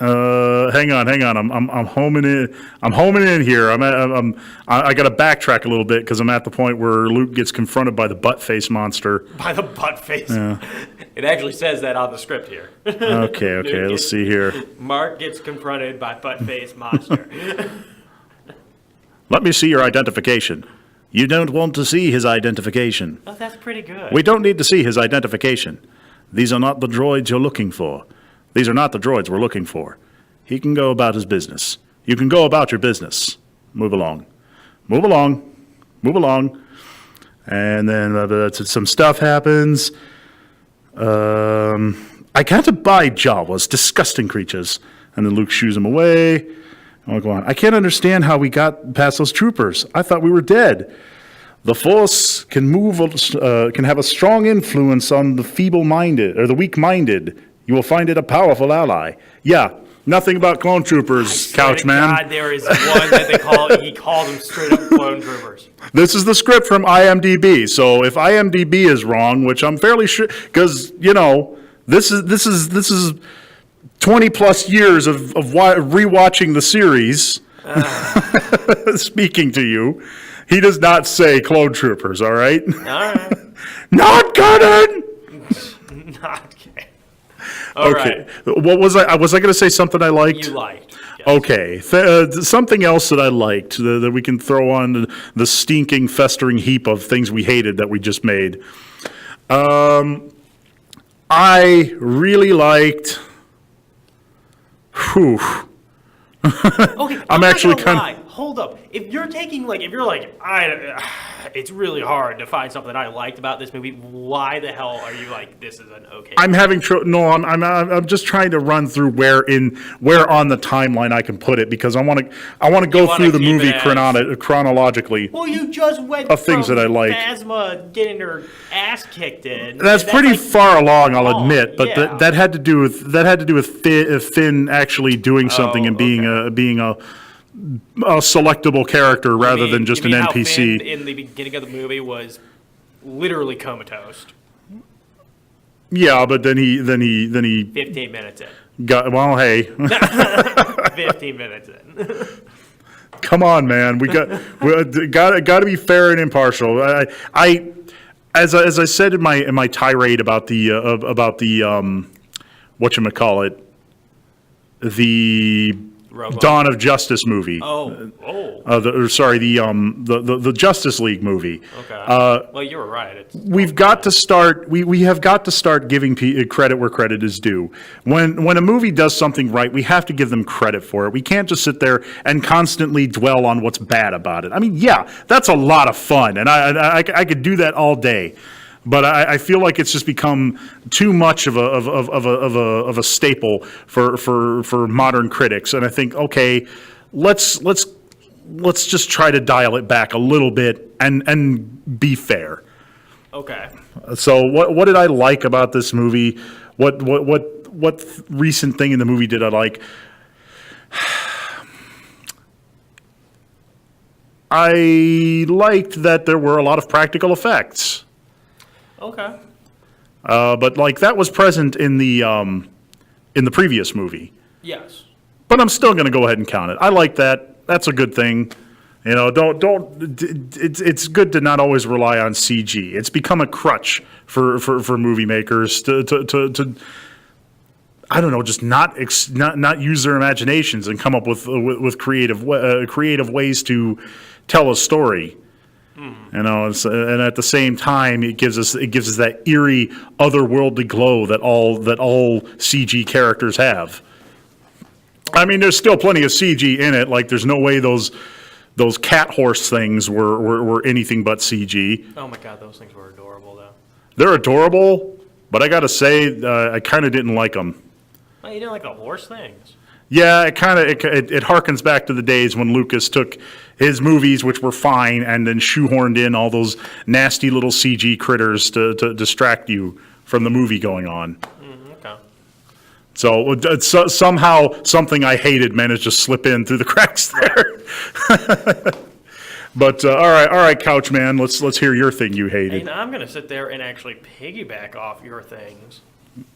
Hang on. I'm homing in. I'm homing in here. I got to backtrack a little bit because I'm at the point where Luke gets confronted by the butt face monster. By the butt face. It actually says that on the script here. Okay. Let's see here. Mark gets confronted by butt face monster. Let me see your identification. You don't want to see his identification. Oh, that's pretty good. We don't need to see his identification. These are not the droids you're looking for. These are not the droids we're looking for. He can go about his business. You can go about your business. Move along. Move along. Move along. And then some stuff happens. I can't abide Jawas, disgusting creatures. And then Luke shoos him away. I'll go on. I can't understand how we got past those troopers. I thought we were dead. The Force can can have a strong influence on the feeble-minded or the weak-minded. You will find it a powerful ally. Yeah, nothing about clone troopers, Couchman. God, there is one that he called them straight up clone troopers. This is the script from IMDb. So if IMDb is wrong, which I'm fairly sure, because this is 20 plus years of rewatching the series. Speaking to you, he does not say clone troopers. All right. All right. Not canon. Not canon. Okay. Right. What was I? Was I going to say something I liked? You liked. Yes. Okay. Something else that I liked that we can throw on the stinking, festering heap of things we hated that we just made. I really liked. Whew. Okay. I'm actually kind of. Hold up. If you're it's really hard to find something I liked about this movie. Why the hell are you like, this is an okay? I'm having trouble. No, I'm just trying to run through where on the timeline I can put it because I want to go through the movie chronologically. Well, you just went of things that I like. Phasma getting her ass kicked in. That's pretty far along, I'll admit, but that had to do with Finn actually doing something and being a selectable character rather than just an NPC. How Finn in the beginning of the movie was literally comatose. Yeah, but then he 15 minutes in. Hey. 15 minutes in. Come on, man. We got to be fair and impartial. As I said in my tirade about the whatchamacallit, the Dawn of Justice movie. The Justice League movie. Okay. Well, you were right. We have got to start giving credit where credit is due. When a movie does something right, we have to give them credit for it. We can't just sit there and constantly dwell on what's bad about it. I mean, yeah, that's a lot of fun, and I could do that all day. But I feel like it's just become too much of a staple for modern critics, and I think okay, let's just try to dial it back a little bit and be fair. Okay. So what did I like about this movie? What recent thing in the movie did I like? I liked that there were a lot of practical effects. Okay. But like that was present in the previous movie. Yes. But I'm still going to go ahead and count it. I like that. That's a good thing. It's good to not always rely on CG. It's become a crutch for movie makers to I don't know, just not use their imaginations and come up with creative ways to tell a story. And at the same time, it gives us that eerie, otherworldly glow that all CG characters have. I mean, there's still plenty of CG in it. Like, there's no way those cat horse things were anything but CG. Oh my God, those things were adorable, though. They're adorable, but I got to say, I kind of didn't like them. Well, you didn't like the horse things? Yeah, it harkens back to the days when Lucas took his movies, which were fine, and then shoehorned in all those nasty little CG critters to distract you from the movie going on. Okay. So somehow something I hated managed to slip in through the cracks there. But all right, Couchman, let's hear your thing you hated. And I'm going to sit there and actually piggyback off your things.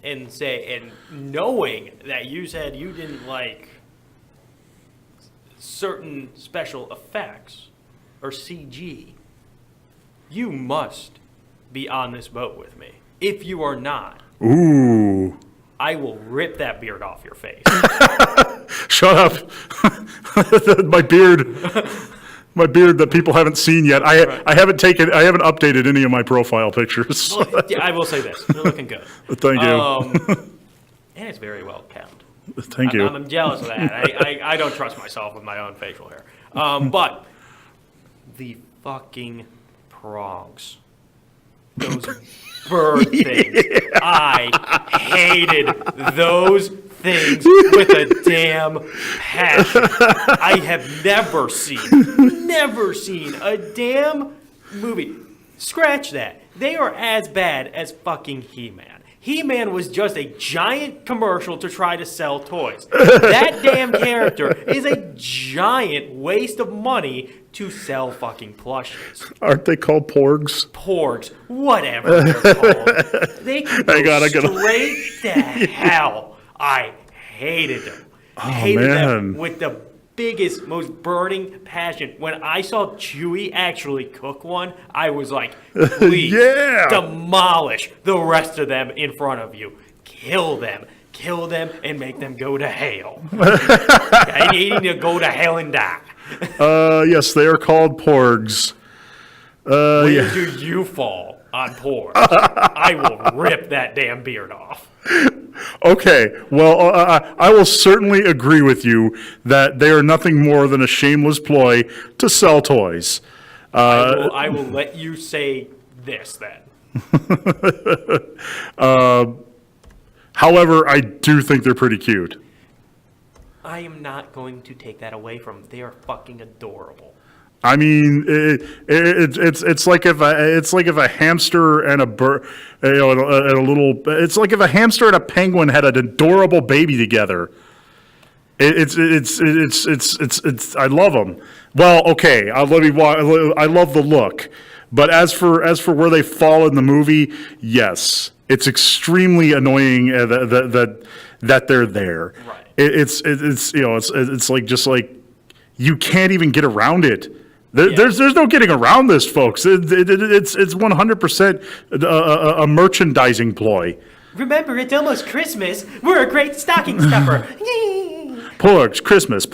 and say, and knowing that you said you didn't like certain special effects or CG, you must be on this boat with me. If you are not, Ooh. I will rip that beard off your face. Shut up. My beard that people haven't seen yet. I haven't updated any of my profile pictures. Well, yeah, I will say this. You're looking good. Thank you. And it's very well kept. Thank you. I'm jealous of that. I don't trust myself with my own facial hair. But the fucking prongs. Those bird things. I hated those things with a damn passion. I have never seen a damn movie. Scratch that. They are as bad as fucking He-Man. He-Man was just a giant commercial to try to sell toys. That damn character is a giant waste of money to sell fucking plushies. Aren't they called porgs? Porgs, whatever they're called. They can go straight to hell. I hated them. Hated them with the biggest, most burning passion. When I saw Chewie actually cook one, I was like, please demolish the rest of them in front of you. Kill them, and make them go to hell. I need to go to hell and die. Yes, they are called porgs. Where do you fall on porgs? I will rip that damn beard off. Okay, well, I will certainly agree with you that they are nothing more than a shameless ploy to sell toys. I will let you say this then. However, I do think they're pretty cute. I am not going to take that away from them. They are fucking adorable. I mean, it's like if a hamster and a bird, and a little. It's like if a hamster and a penguin had an adorable baby together. It's I love them. Well, okay, I love the look, but as for where they fall in the movie, yes, it's extremely annoying that they're there. Right. It's like just like you can't even get around it. There's no getting around this, folks. It's 100% a merchandising ploy. Remember, it's almost Christmas. We're a great stocking stuffer. Porgs, Christmas.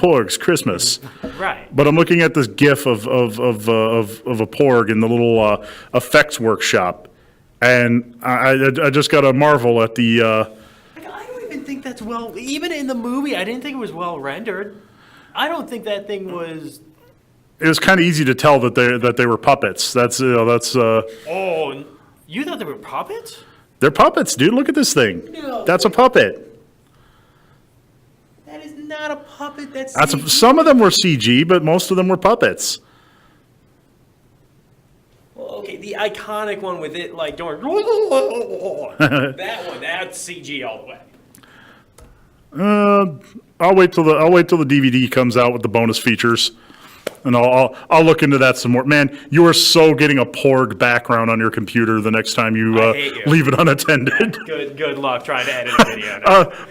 Right. But I'm looking at this GIF of a porg in the little effects workshop, and I just got to marvel at the. I don't even think that's well. Even in the movie, I didn't think it was well rendered. I don't think that thing was. It was kind of easy to tell that they were puppets. That's. Oh, you thought they were puppets? They're puppets, dude. Look at this thing. No. That's a puppet. That is not a puppet. That's some of them were CG, but most of them were puppets. Well, okay, the iconic one with it like going that one, that's CG all the way. I'll wait till the DVD comes out with the bonus features, and I'll look into that some more. Man, you are so getting a porg background on your computer the next time you leave it unattended. Good luck trying to edit a video.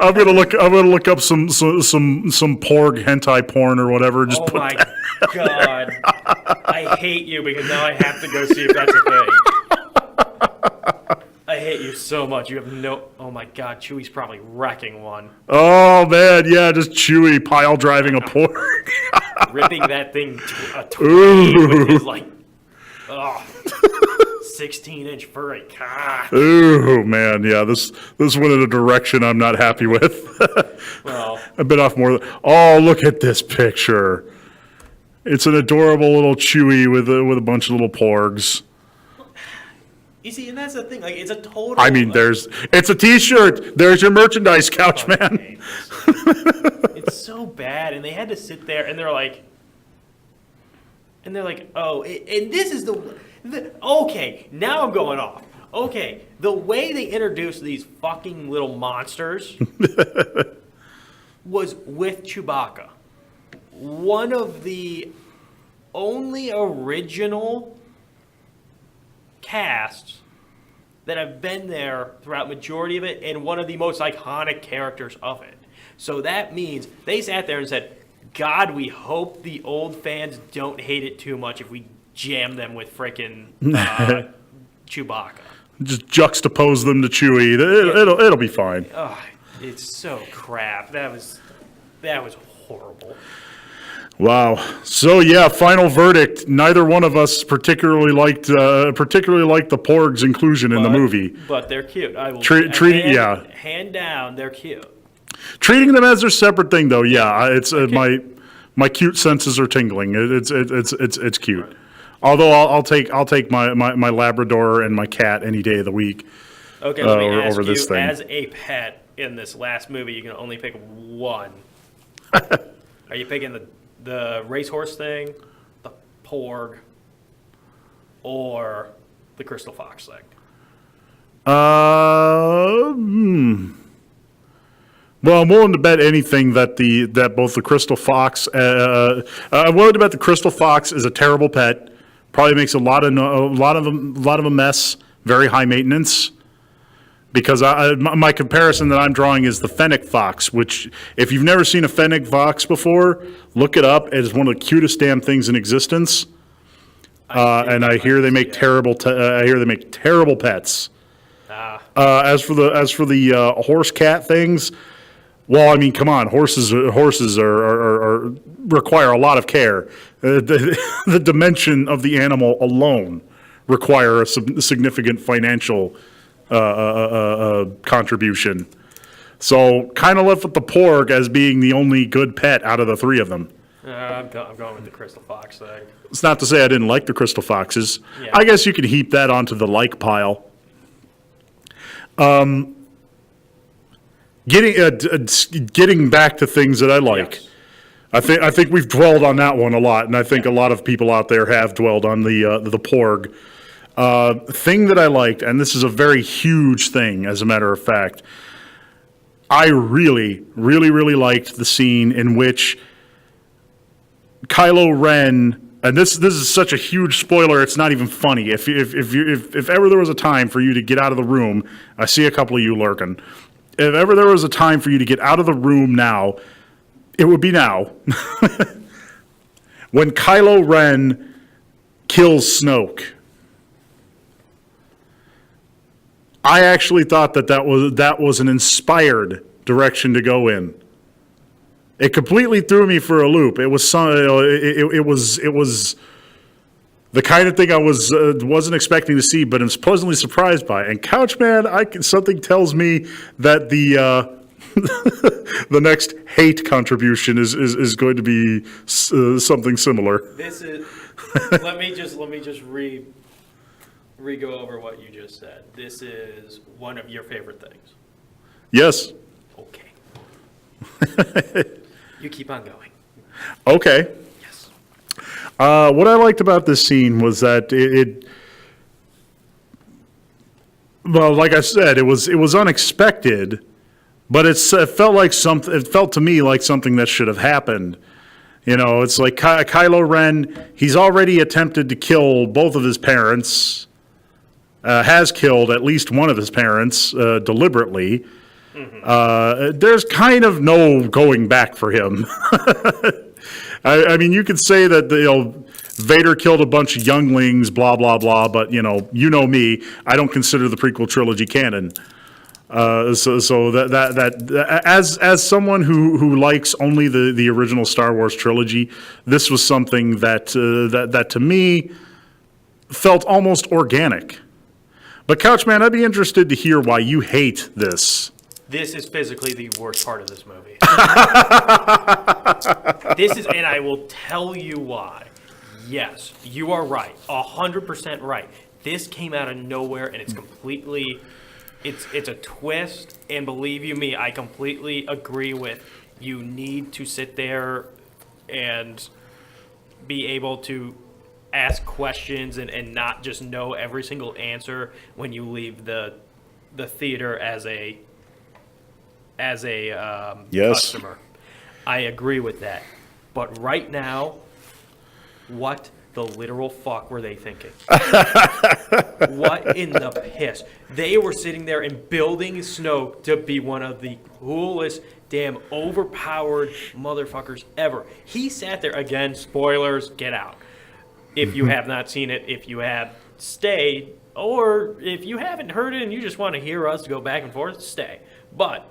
I'm gonna look up some porg hentai porn or whatever. Just oh my god, I hate you because now I have to go see if that's a thing. I hate you so much. You have no. Oh my god, Chewie's probably wrecking one. Oh man, yeah, just Chewie pile driving a porg. Ripping that thing a twain with his like 16-inch furry cock. Ooh man, yeah, this went in a direction I'm not happy with. Well, a bit off more. Oh, look at this picture. It's an adorable little Chewie with a bunch of little porgs. You see, and that's the thing. Like, it's a total. I mean, it's a T-shirt. There's your merchandise couch, man. It's so bad, and they had to sit there, and they're like, oh, and this is the okay. Now I'm going off. Okay, the way they introduced these fucking little monsters was with Chewbacca, one of the only original casts that have been there throughout majority of it and one of the most iconic characters of it. So that means they sat there and said, God, we hope the old fans don't hate it too much if we jam them with frickin' Chewbacca. Just juxtapose them to Chewie. It'll be fine. Oh, it's so crap. That was horrible. Wow. So yeah, final verdict. Neither one of us particularly liked the Porg's inclusion in the movie. But they're cute. I will hand down, they're cute. Treating them as their separate thing, though, yeah, it's my cute senses are tingling. It's cute. Right. Although I'll take my Labrador and my cat any day of the week. Okay, let me ask you, this thing. As a pet in this last movie, you can only pick one. Are you picking the racehorse thing, the Porg, or the Crystal Fox thing? Well, I'm willing to bet anything that both the Crystal Fox. I'm willing to bet the Crystal Fox is a terrible pet. Probably makes a lot of a mess. Very high maintenance. Because my comparison that I'm drawing is the fennec fox, which if you've never seen a fennec fox before, look it up. It is one of the cutest damn things in existence. I hear they make terrible. I hear they make terrible pets. As for the horse cat things. Well, I mean, come on, horses are require a lot of care. The dimension of the animal alone require a significant financial contribution. So, kind of left with the Porg as being the only good pet out of the three of them. I'm going with the Crystal Fox thing. It's not to say I didn't like the Crystal Foxes. Yeah. I guess you could heap that onto the like pile. Getting back to things that I like, yes. I think we've dwelled on that one a lot, and I think a lot of people out there have dwelled on the Porg. Thing that I liked, and this is a very huge thing, as a matter of fact, I really, really, really liked the scene in which Kylo Ren. And this is such a huge spoiler. It's not even funny. If ever there was a time for you to get out of the room, I see a couple of you lurking. If ever there was a time for you to get out of the room now, it would be now. When Kylo Ren kills Snoke. I actually thought that was an inspired direction to go in. It completely threw me for a loop. It was the kind of thing I wasn't expecting to see, but I was pleasantly surprised by. And Couchman, something tells me that the the next hate contribution is going to be something similar. This is. let me just re-go over what you just said. This is one of your favorite things. Yes. Okay. You keep on going. Okay. Yes. What I liked about this scene was that well, like I said, it was unexpected, but it felt to me like something that should have happened. You know, it's like Kylo Ren, he's already attempted to kill both of his parents, has killed at least one of his parents deliberately. Mm-hmm. There's kind of no going back for him. I mean, you could say that Vader killed a bunch of younglings, blah blah blah, but you know me, I don't consider the prequel trilogy canon. So that as someone who likes only the original Star Wars trilogy, this was something that to me felt almost organic. But Couchman, I'd be interested to hear why you hate this. This is physically the worst part of this movie. And I will tell you why. Yes, you are right, 100% right. This came out of nowhere, and it's completely. It's a twist, and believe you me, I completely agree with you. Need to sit there and be able to ask questions and not just know every single answer when you leave the theater as a yes. customer. I agree with that. But right now, what the literal fuck were they thinking? What in the piss? They were sitting there and building Snoke to be one of the coolest, damn overpowered motherfuckers ever. He sat there, again, spoilers, get out. If you have not seen it, if you have, stay. Or if you haven't heard it and you just want to hear us go back and forth, stay. But,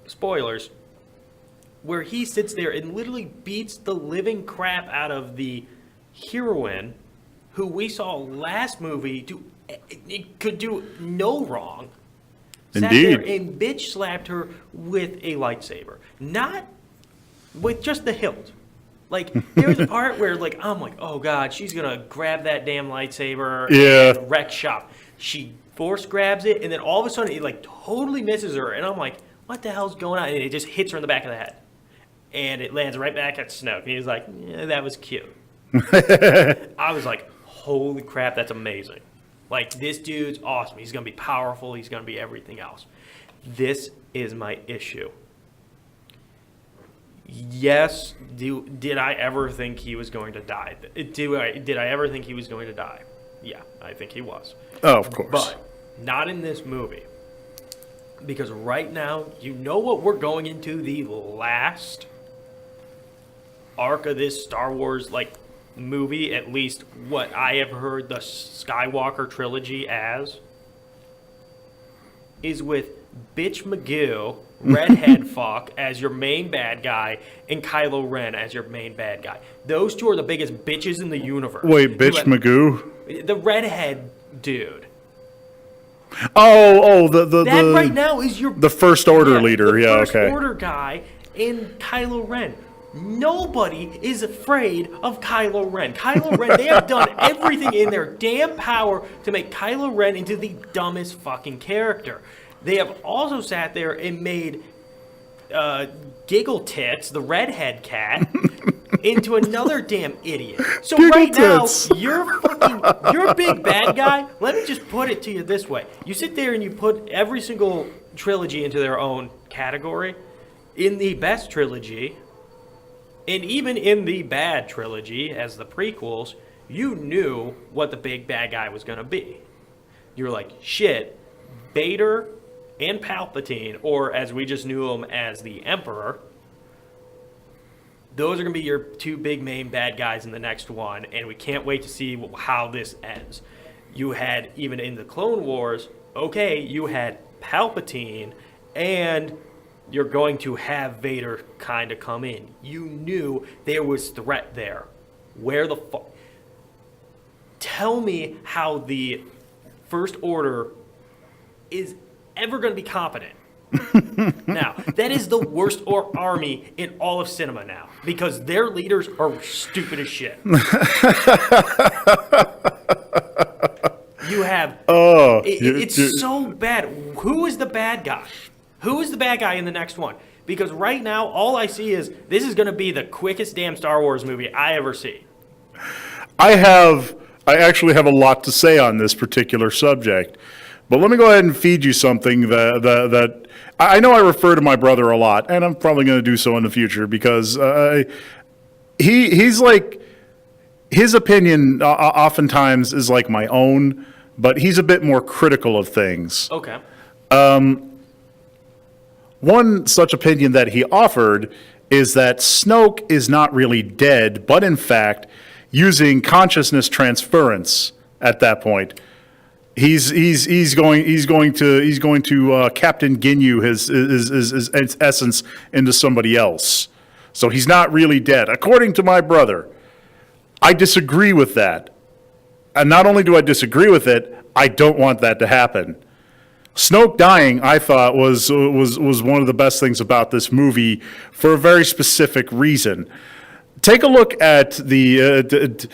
spoilers, where he sits there and literally beats the living crap out of the heroine who we saw last movie could do no wrong. Sat Indeed. there and bitch slapped her with a lightsaber. Not with just the hilt. Like, there's a part where, like, I'm like, oh, God, she's going to grab that damn lightsaber and wreck shop. She force grabs it, and then all of a sudden, it, like, totally misses her. And I'm like, what the hell's going on? And it just hits her in the back of the head. And it lands right back at Snoke. And he's like, yeah, that was cute. I was like, holy crap, that's amazing. Like, this dude's awesome. He's going to be powerful. He's going to be everything else. This is my issue. Yes, did I ever think he was going to die? Did I ever think he was going to die? Yeah, I think he was. Oh, of course. But not in this movie. Because right now, you know what we're going into the last arc of this Star Wars, like, movie, at least what I have heard the Skywalker trilogy as, is with Bitch Magoo, Redhead Fuck as your main bad guy, and Kylo Ren as your main bad guy. Those two are the biggest bitches in the universe. Wait, Bitch Magoo? The redhead dude. That right now is your the First Order leader. The First okay. Order guy in Kylo Ren. Nobody is afraid of Kylo Ren. Kylo Ren, they have done everything in their damn power to make Kylo Ren into the dumbest fucking character. They have also sat there and made Giggle Tits, the redhead cat, into another damn idiot. So Giggle right Tits. now, your big bad guy, let me just put it to you this way. You sit there and you put every single trilogy into their own category. In the best trilogy, and even in the bad trilogy, as the prequels, you knew what the big bad guy was going to be. You were like, shit, Vader and Palpatine, or as we just knew him as the Emperor, those are going to be your two big main bad guys in the next one, and we can't wait to see how this ends. You had, even in the Clone Wars, okay, you had Palpatine, and you're going to have Vader kind of come in. You knew there was threat there. Where the fuck? Tell me how the First Order is ever going to be competent. Now, that is the worst army in all of cinema now, because their leaders are stupid as shit. You have... it's so bad. Who is the bad guy? Who is the bad guy in the next one? Because right now, all I see is this is going to be the quickest damn Star Wars movie I ever see. I actually have a lot to say on this particular subject, but let me go ahead and feed you something that I know I refer to my brother a lot, and I'm probably going to do so in the future because he's like, his opinion oftentimes is like my own, but he's a bit more critical of things. Okay. One such opinion that he offered is that Snoke is not really dead, but in fact using consciousness transference at that point. He's going to Captain Ginyu his essence into somebody else. So he's not really dead, according to my brother. I disagree with that. And not only do I disagree with it, I don't want that to happen. Snoke dying, I thought, was one of the best things about this movie for a very specific reason. Take a look at the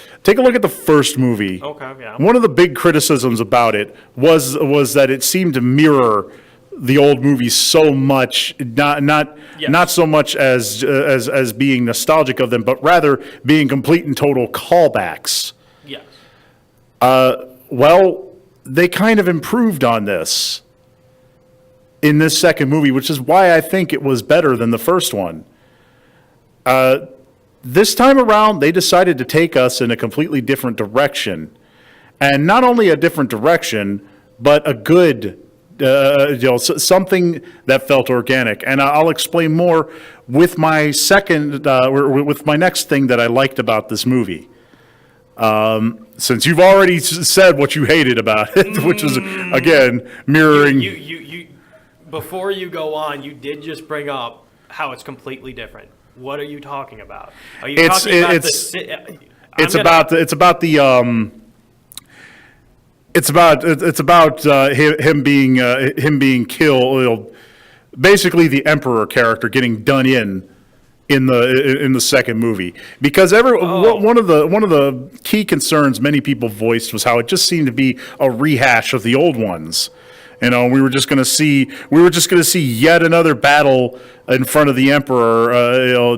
first movie. Okay, yeah. One of the big criticisms about it was that it seemed to mirror the old movies so much, not so much as being nostalgic of them, but rather being complete and total callbacks. Yes. Well, they kind of improved on this in this second movie, which is why I think it was better than the first one. This time around, they decided to take us in a completely different direction. And not only a different direction, but a good, something that felt organic. And I'll explain more with my with my next thing that I liked about this movie. Since you've already said what you hated about it, which is, again, mirroring. Before you go on, you did just bring up how it's completely different. What are you talking about? Are you talking about him being killed. Basically, the Emperor character getting done in the second movie, because one of the key concerns many people voiced was how it just seemed to be a rehash of the old ones. You know, we were just going to see yet another battle in front of the Emperor,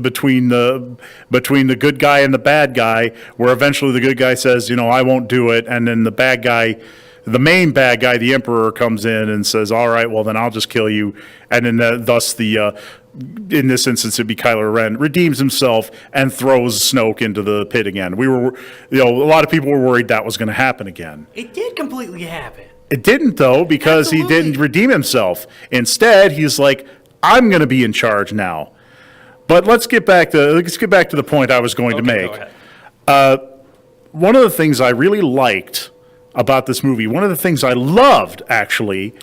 between the good guy and the bad guy, where eventually the good guy says, I won't do it, and then the bad guy, the main bad guy, the Emperor, comes in and says, all right, well then I'll just kill you, and then thus in this instance it'd be Kylo Ren redeems himself and throws Snoke into the pit again. A lot of people were worried that was going to happen again. It did completely happen. It didn't, though, because Absolutely. He didn't redeem himself. Instead, he's like, I'm going to be in charge now. But let's get back to the point I was going to make. Go ahead. One of the things I really liked about this movie, one of the things I loved, actually,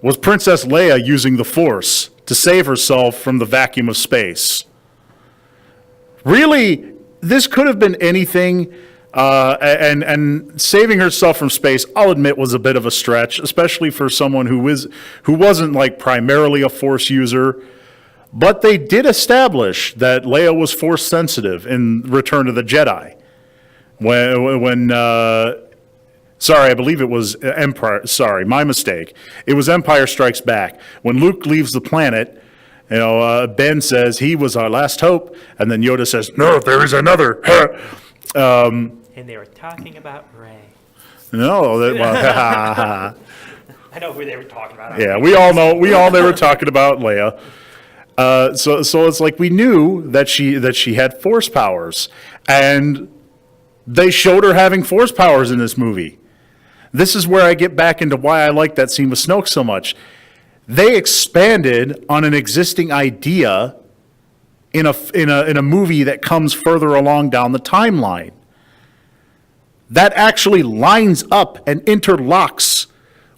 was Princess Leia using the Force to save herself from the vacuum of space. Really, this could have been anything. And saving herself from space, I'll admit, was a bit of a stretch, especially for someone who wasn't like primarily a Force user. But they did establish that Leia was Force sensitive in Return of the Jedi. I believe it was Empire. Sorry, my mistake. It was Empire Strikes Back. When Luke leaves the planet, Ben says he was our last hope, and then Yoda says, "No, there is another." And they were talking about Rey. No, I know who they were talking about. Yeah, we all they were talking about Leia. So it's like we knew that she had Force powers, and they showed her having Force powers in this movie. This is where I get back into why I like that scene with Snoke so much. They expanded on an existing idea in a movie that comes further along down the timeline. That actually lines up and interlocks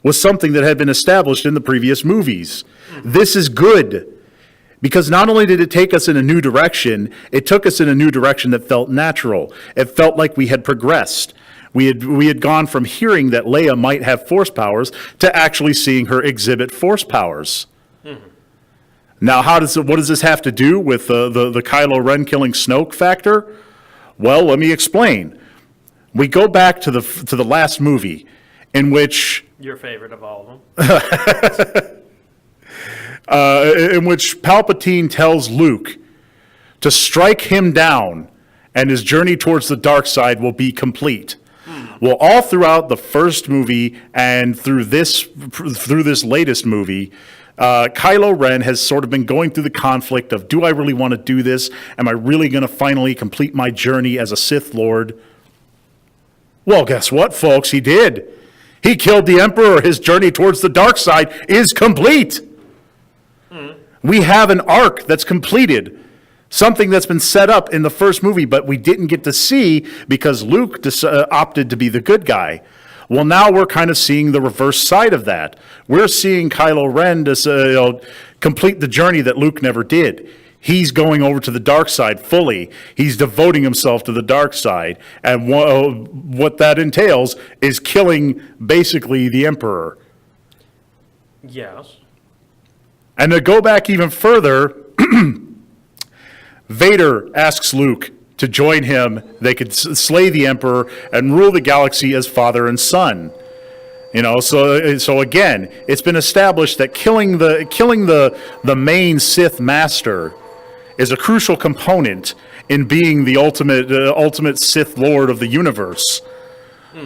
with something that had been established in the previous movies. This is good, because not only did it take us in a new direction, it took us in a new direction that felt natural. It felt like we had progressed. We had gone from hearing that Leia might have Force powers to actually seeing her exhibit Force powers. Now, what does this have to do with the Kylo Ren killing Snoke factor? Well, let me explain. We go back to the last movie, in which Your favorite of all of them. in which Palpatine tells Luke to strike him down, and his journey towards the dark side will be complete. Well, all throughout the first movie and through this latest movie, Kylo Ren has sort of been going through the conflict of, do I really want to do this? Am I really going to finally complete my journey as a Sith Lord? Well, guess what, folks? He did. He killed the Emperor. His journey towards the dark side is complete. We have an arc that's completed. Something that's been set up in the first movie, but we didn't get to see because Luke opted to be the good guy. Well, now we're kind of seeing the reverse side of that. We're seeing Kylo Ren complete the journey that Luke never did. He's going over to the dark side fully. He's devoting himself to the dark side. And what that entails is killing basically the Emperor. Yes. And to go back even further, Vader asks Luke to join him. They could slay the Emperor and rule the galaxy as father and son. So again, it's been established that killing the main Sith master is a crucial component in being the ultimate Sith Lord of the universe.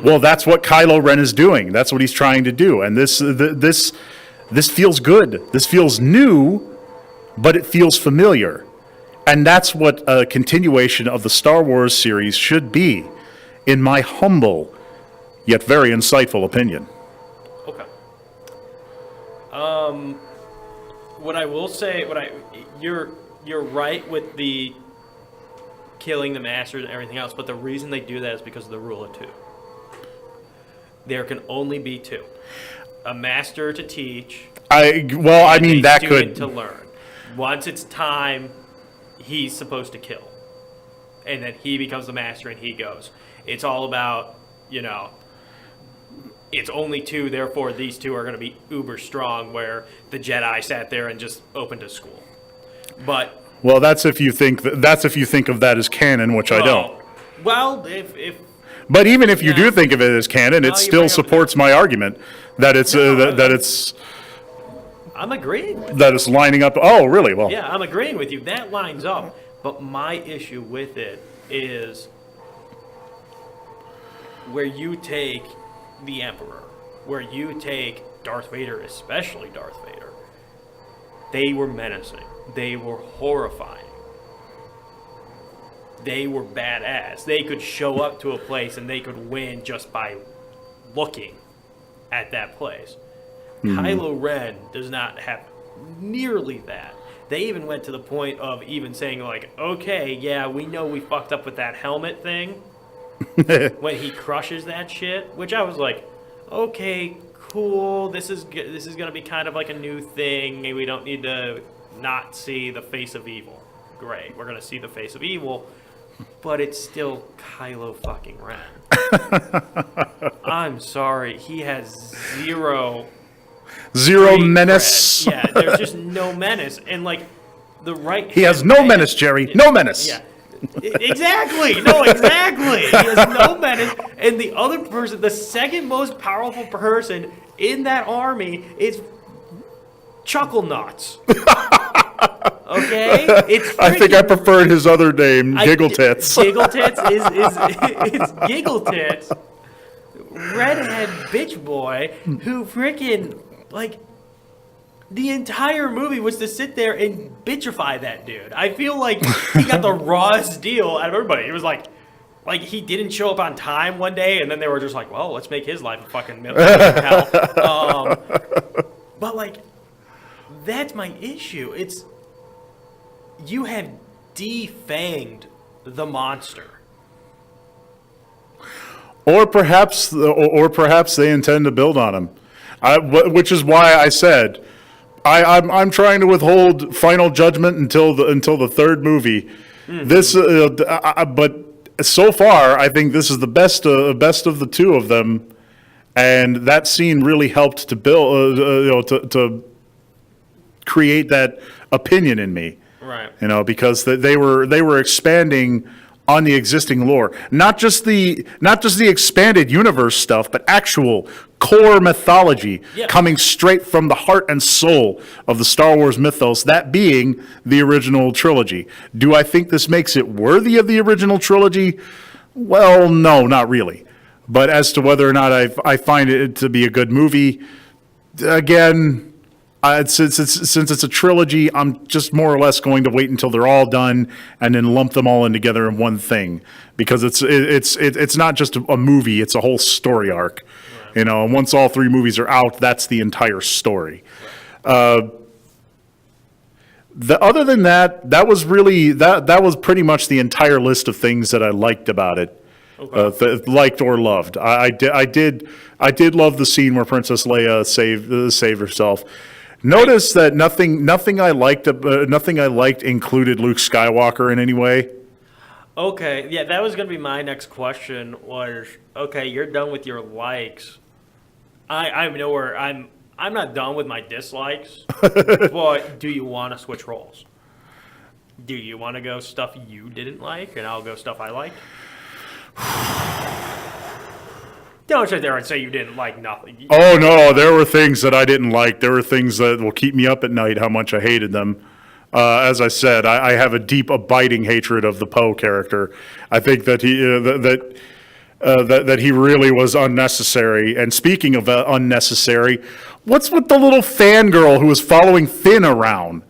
Well, that's what Kylo Ren is doing. That's what he's trying to do. And this feels good. This feels new, but it feels familiar. And that's what a continuation of the Star Wars series should be, in my humble yet very insightful opinion. Okay. What I will say, you're right with the killing the masters and everything else, but the reason they do that is because of the rule of two. There can only be two: a master to teach. I mean, that could to learn. Once it's time, he's supposed to kill, and then he becomes the master and he goes. It's all about, it's only two, therefore these two are going to be uber strong, where the Jedi sat there and just opened a school. But well, that's if you think of that as canon, which I don't. Well, if but even if you do think of it as canon, it still supports my argument that it's that it's. I'm agreeing with that it's lining up. Oh, really? Well, yeah, I'm agreeing with you. That lines up. But my issue with it is where you take the Emperor, where you take Darth Vader, especially Darth Vader. They were menacing. They were horrifying. They were badass. They could show up to a place and they could win just by looking at that place. Kylo Ren does not have nearly that. They even went to the point of even saying, like, okay, yeah, we know we fucked up with that helmet thing when he crushes that shit, which I was like, okay, cool, this is going to be kind of like a new thing, and we don't need to not see the face of evil. Great, we're going to see the face of evil, but it's still Kylo fucking Ren. I'm sorry, he has zero menace. Yeah, there's just no menace. And like the right He has no menace, Jerry. No menace. Yeah. Exactly. No, exactly. He has no menace. And the other person, the second most powerful person in that army is Chuckle Nuts. Okay? I think I preferred his other name, Giggle Tits. Giggle Tits is Giggle Tits. Redhead bitch boy who freaking, like, the entire movie was to sit there and bitchify that dude. I feel like he got the rawest deal out of everybody. It was like he didn't show up on time one day, and then they were just like, well, let's make his life a fucking hell. But, like, that's my issue. It's, you have defanged the monster. Or perhaps they intend to build on him, which is why I said I'm trying to withhold final judgment until the third movie. This, but so far I think this is the best of the two of them, and that scene really helped to build to create that opinion in me. Right. Because they were expanding on the existing lore, not just the expanded universe stuff, but actual core mythology coming straight from the heart and soul of the Star Wars mythos, that being the original trilogy. Do I think this makes it worthy of the original trilogy? Well, no, not really. But as to whether or not I find it to be a good movie, again, since it's a trilogy, I'm just more or less going to wait until they're all done and then lump them all in together in one thing, because it's not just a movie; it's a whole story arc. Right. And once all three movies are out, that's the entire story. Right. Other than that, that was pretty much the entire list of things that I liked about it. Okay. Liked or loved. I did love the scene where Princess Leia saved herself. Notice that nothing I liked included Luke Skywalker in any way. Okay, yeah, that was going to be my next question. Was, okay, you're done with your likes. I'm nowhere. I'm not done with my dislikes. But do you want to switch roles? Do you want to go stuff you didn't like, and I'll go stuff I liked? Don't sit there and say you didn't like nothing. Oh, no, there were things that I didn't like. There were things that will keep me up at night, how much I hated them. As I said, I have a deep, abiding hatred of the Poe character. I think that he really was unnecessary. And speaking of unnecessary, what's with the little fangirl who was following Finn around?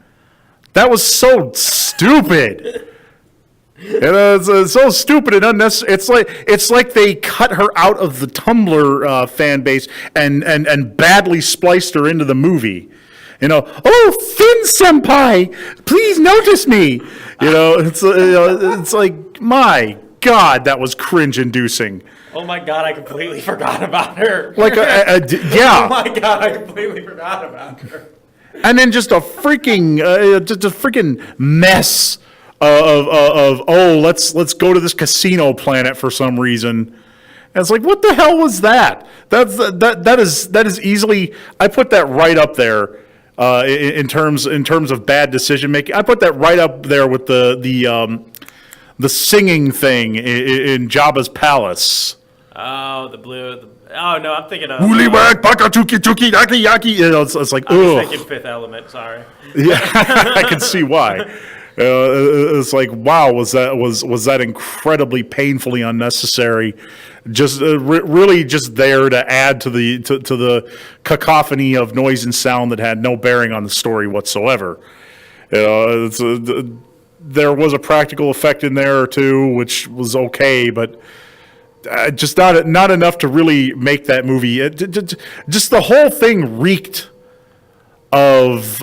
That was so stupid. It's so stupid and unnecessary. It's like they cut her out of the Tumblr fan base and badly spliced her into the movie. Oh, Finn senpai, please notice me. It's like, my God, that was cringe-inducing. Oh my God, I completely forgot about her. Yeah. Oh my God, I completely forgot about her. And then just a freaking mess of let's go to this casino planet for some reason. And it's like, what the hell was that? That is easily, I put that right up there in terms of bad decision making. I put that right up there with the singing thing in Jabba's palace. Oh, oh no, I'm thinking of. Woolywag, baka tuki tuki yaki yaki. It's like, I was thinking Fifth Element. Sorry. Yeah, I can see why. It's like, wow, was that incredibly painfully unnecessary? Just really just there to add to the cacophony of noise and sound that had no bearing on the story whatsoever. There was a practical effect in there or two, which was okay, but just not enough to really make that movie. Just the whole thing reeked of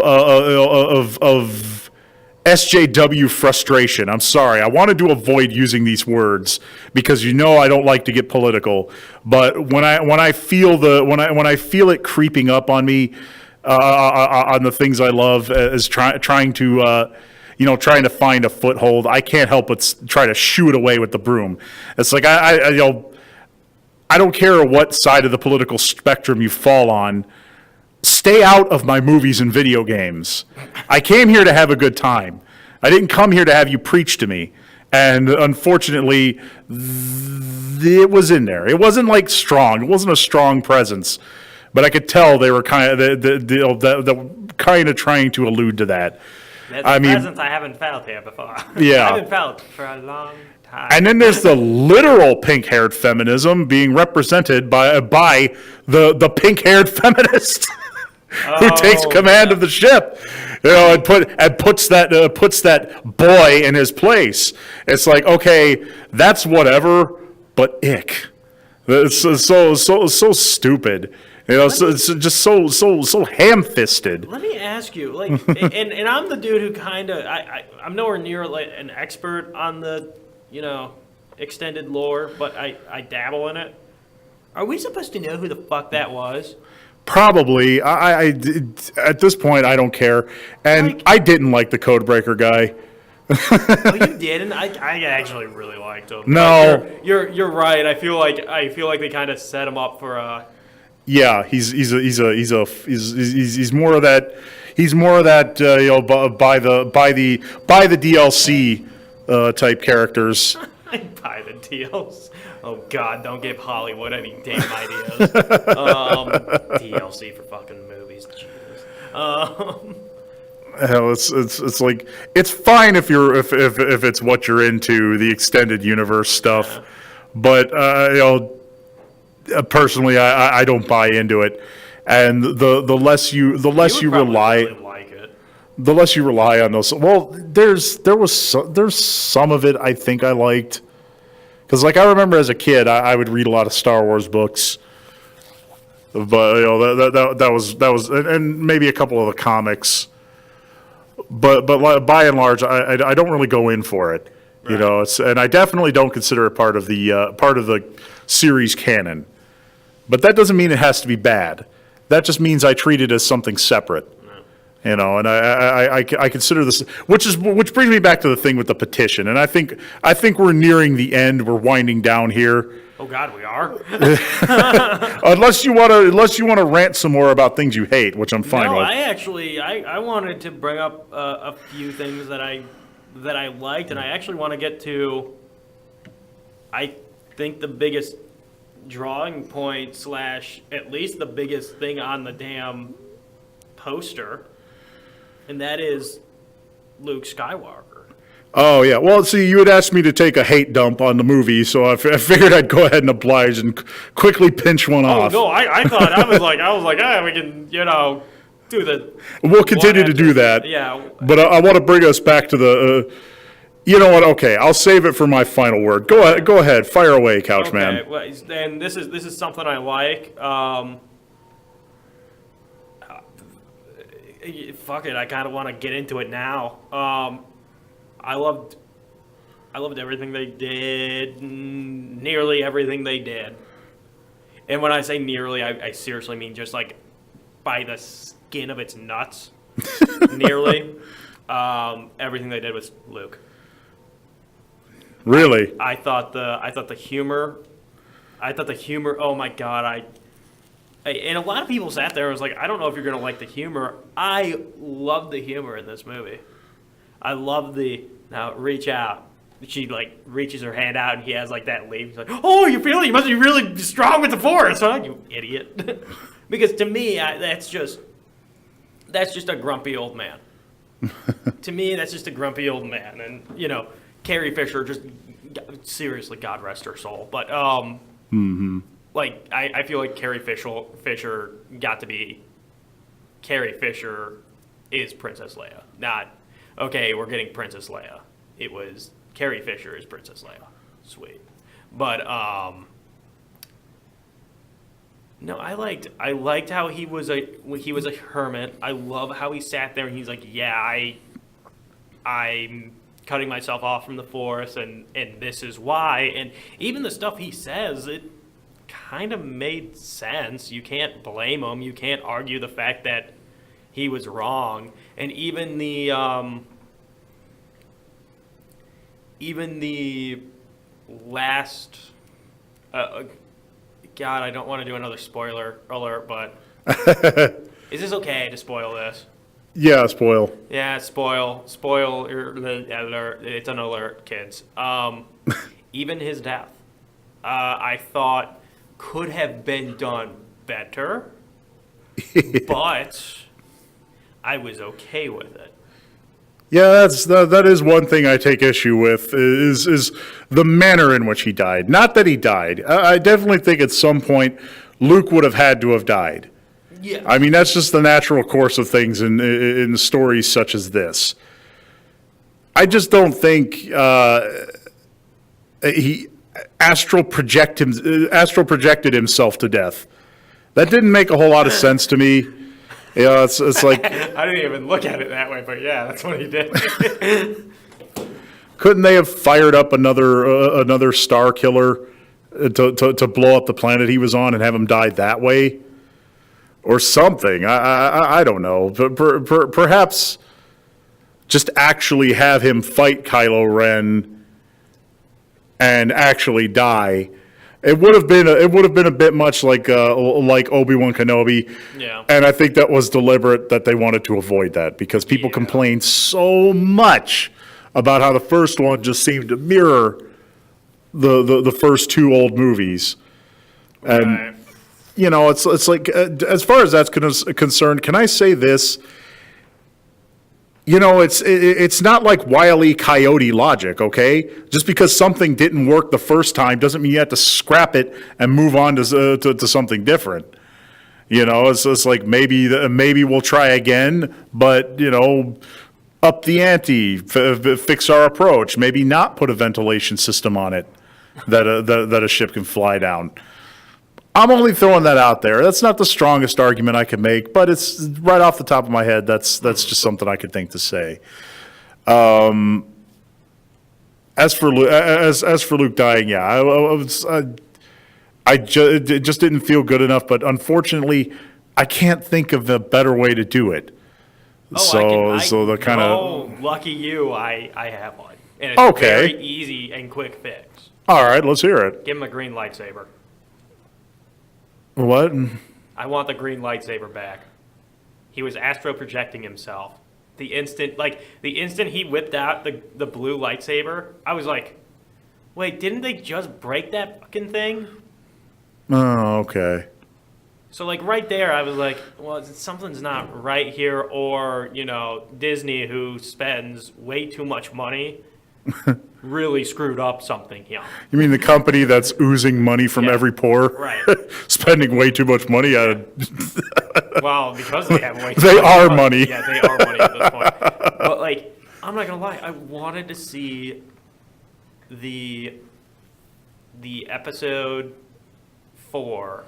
SJW frustration. I'm sorry. I wanted to avoid using these words because I don't like to get political. But when I feel it creeping up on me on the things I love as trying to find a foothold, I can't help but try to shoo it away with the broom. It's like I don't care what side of the political spectrum you fall on. Stay out of my movies and video games. I came here to have a good time. I didn't come here to have you preach to me. And unfortunately, it was in there. It wasn't like strong. It wasn't a strong presence. But I could tell they were kind of trying to allude to that. That's a presence I haven't felt here before. Yeah. I haven't felt for a long time. And then there's the literal pink-haired feminism being represented by the pink-haired feminist. Who takes command of the ship, and puts that boy in his place. It's like, okay, that's whatever, but ick. It's so stupid. It's just so ham-fisted. Let me ask you, and I'm the dude who kind of I'm nowhere near like an expert on the extended lore, but I dabble in it. Are we supposed to know who the fuck that was? Probably. I at this point I don't care, and I didn't like the Codebreaker guy. Oh, you didn't? I actually really liked him. No, you're right. I feel like they kind of set him up for. Yeah, he's more of that. He's more of that by the DLC type characters. Buy the deals. Oh God! Don't give Hollywood any damn ideas. DLC for fucking movies, Jesus. Hell, it's like it's fine if it's what you're into, the extended universe stuff, but personally, I don't buy into it, and the less you rely. Really like it. The less you rely on those. Well, there's some of it I think I liked. Because, I remember as a kid, I would read a lot of Star Wars books, but that was, and maybe a couple of the comics, but by and large, I don't really go in for it, right. And I definitely don't consider it part of the series canon, but that doesn't mean it has to be bad. That just means I treat it as something separate. And I consider this, which brings me back to the thing with the petition, and I think we're nearing the end. We're winding down here. Oh God, we are. unless you want to rant some more about things you hate, which I'm fine with. No, I wanted to bring up a few things that I liked, and I actually want to get to. I think the biggest drawing point / at least the biggest thing on the damn poster. And that is Luke Skywalker. Oh, yeah. Well, see, you had asked me to take a hate dump on the movie, so I figured I'd go ahead and oblige and quickly pinch one off. Oh, no, I thought, I was like, we can, do the. We'll continue to do that. Yeah. But I want to bring us back to the. You know what? Okay, I'll save it for my final word. Go ahead. Fire away, Couchman. Okay. Well, and this is something I like. Fuck it. I kind of want to get into it now. I loved everything they did. Nearly everything they did. And when I say nearly, I seriously mean just like by the skin of its nuts. Nearly. Everything they did with Luke. Really? I thought the humor. Oh my god! And a lot of people sat there and was like, I don't know if you're gonna like the humor. I love the humor in this movie. I love now reach out. She like reaches her hand out and he has like that leaf. He's like, oh, you feel it? You must be really strong with the force, huh? You idiot. Because to me, that's just a grumpy old man. To me, that's just a grumpy old man, and Carrie Fisher, just seriously, God rest her soul. But like I feel like Carrie Fisher got to be. Carrie Fisher is Princess Leia, not okay. We're getting Princess Leia. It was Carrie Fisher is Princess Leia. Sweet, but no, I liked how he was a hermit. I love how he sat there and he's like, yeah, I'm cutting myself off from the force, and this is why. And even the stuff he says, it kind of made sense. You can't blame him. You can't argue the fact that he was wrong. And even the last, God, I don't want to do another spoiler alert, but is this okay to spoil this? Yeah, spoil. Yeah, spoil alert. It's an alert, kids. Even his death, I thought could have been done better, but I was okay with it. Yeah, that is one thing I take issue with is the manner in which he died. Not that he died. I definitely think at some point Luke would have had to have died. Yeah. I mean, that's just the natural course of things in stories such as this. I just don't think he astral projected himself to death. That didn't make a whole lot of sense to me. Yeah, it's like I didn't even look at it that way, but yeah, that's what he did. Couldn't they have fired up another star killer to blow up the planet he was on and have him die that way? Or something. I don't know. Perhaps just actually have him fight Kylo Ren and actually die. It would have been a bit much like Obi-Wan Kenobi. Yeah. And I think that was deliberate that they wanted to avoid that because people complained so much about how the first one just seemed to mirror the first two old movies. And Right. It's like, as far as that's concerned, can I say this? It's not like Wile E. Coyote logic, okay? Just because something didn't work the first time doesn't mean you have to scrap it and move on to something different. It's like maybe we'll try again, but, up the ante, fix our approach, maybe not put a ventilation system on it that a ship can fly down. I'm only throwing that out there. That's not the strongest argument I could make, but it's right off the top of my head. That's just something I could think to say. As for Luke dying, yeah, it just didn't feel good enough. But unfortunately, I can't think of a better way to do it. Lucky you, I have one, and it's Okay. very easy and quick fix. All right, let's hear it. Give him a green lightsaber. What? I want the green lightsaber back. He was astro projecting himself. The instant he whipped out the blue lightsaber, I was like, wait, didn't they just break that fucking thing? Oh, okay. So like right there, I was like, well, something's not right here, or Disney, who spends way too much money really screwed up something here. You mean the company that's oozing money from Yeah. every pore? Right. Spending way too much money out of... Well, because they have way too They much are money. Yeah, they are money at this point. But, like, I'm not going to lie. I wanted to see the episode 4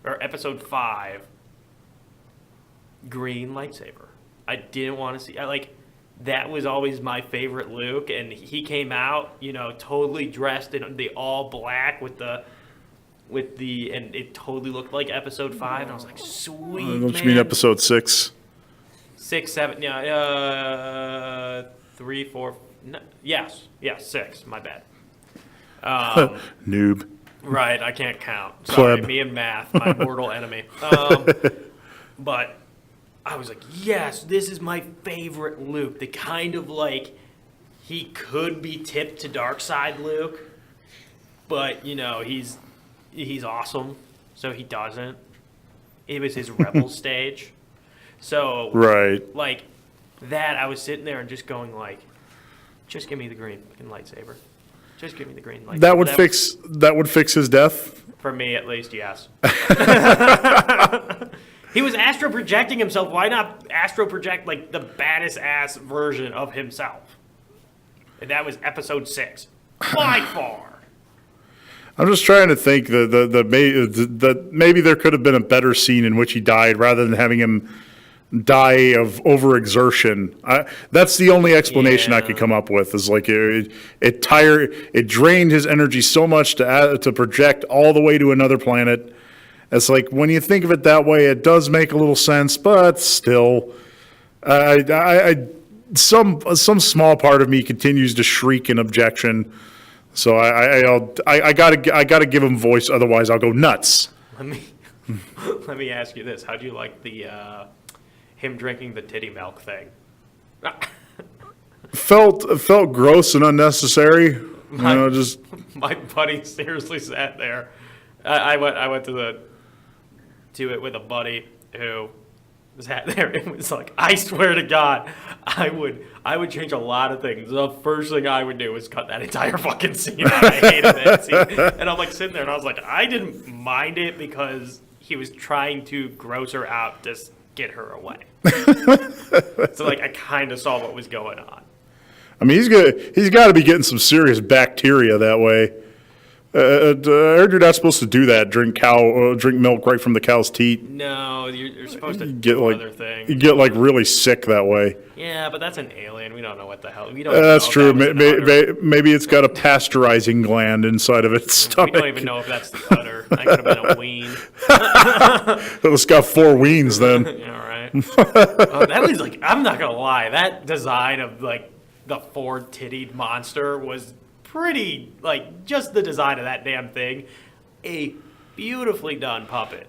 or episode 5 green lightsaber. I didn't want to see... that was always my favorite Luke, and he came out, totally dressed in the all black and it totally looked like episode 5, and I was like, sweet, Don't man. you mean episode 6? 6, 7, 3, 4, no, yes, 6, my bad. Noob. Right, I can't count. Sorry, Pleb. me and math, my mortal enemy. But I was like, yes, this is my favorite Luke. The kind of he could be tipped to dark side Luke, but he's awesome, so he doesn't. It was his rebel stage. So Right. that, I was sitting there and just going just give me the green fucking lightsaber. Just give me the green lightsaber. That would fix his death? For me, at least, yes. He was astro projecting himself. Why not astro project the baddest ass version of himself? And that was episode 6, by far. I'm just trying to think that maybe there could have been a better scene in which he died rather than having him die of overexertion. That's the only explanation I could come up with. Is it drained his energy so much to project all the way to another planet. It's when you think of it that way, it does make a little sense, but still, some small part of me continues to shriek in objection. So I gotta give him voice, otherwise I'll go nuts. Let me ask you this: how do you like the him drinking the titty milk thing? Felt gross and unnecessary. My buddy seriously sat there. I went to it with a buddy who sat there and was like, I swear to God, I would change a lot of things. The first thing I would do is cut that entire fucking scene out. I hated that scene. And I'm sitting there and I was like, I didn't mind it because he was trying to gross her out to get her away. So I kind of saw what was going on. I mean, he's got to be getting some serious bacteria that way. I heard you're not supposed to do that. Drink milk right from the cow's teat. No, you're supposed to Get do other things. You get really sick that way. Yeah, but that's an alien. We don't know what the hell. We don't. That's know true. if that was an udder. Maybe it's got a pasteurizing gland inside of its We stomach. don't even know if that's the udder. That could have been a ween. It's got 4 weens then. Yeah, right. That was I'm not gonna lie. That design of the 4-tittied monster was pretty, just the design of that damn thing, a beautifully done puppet.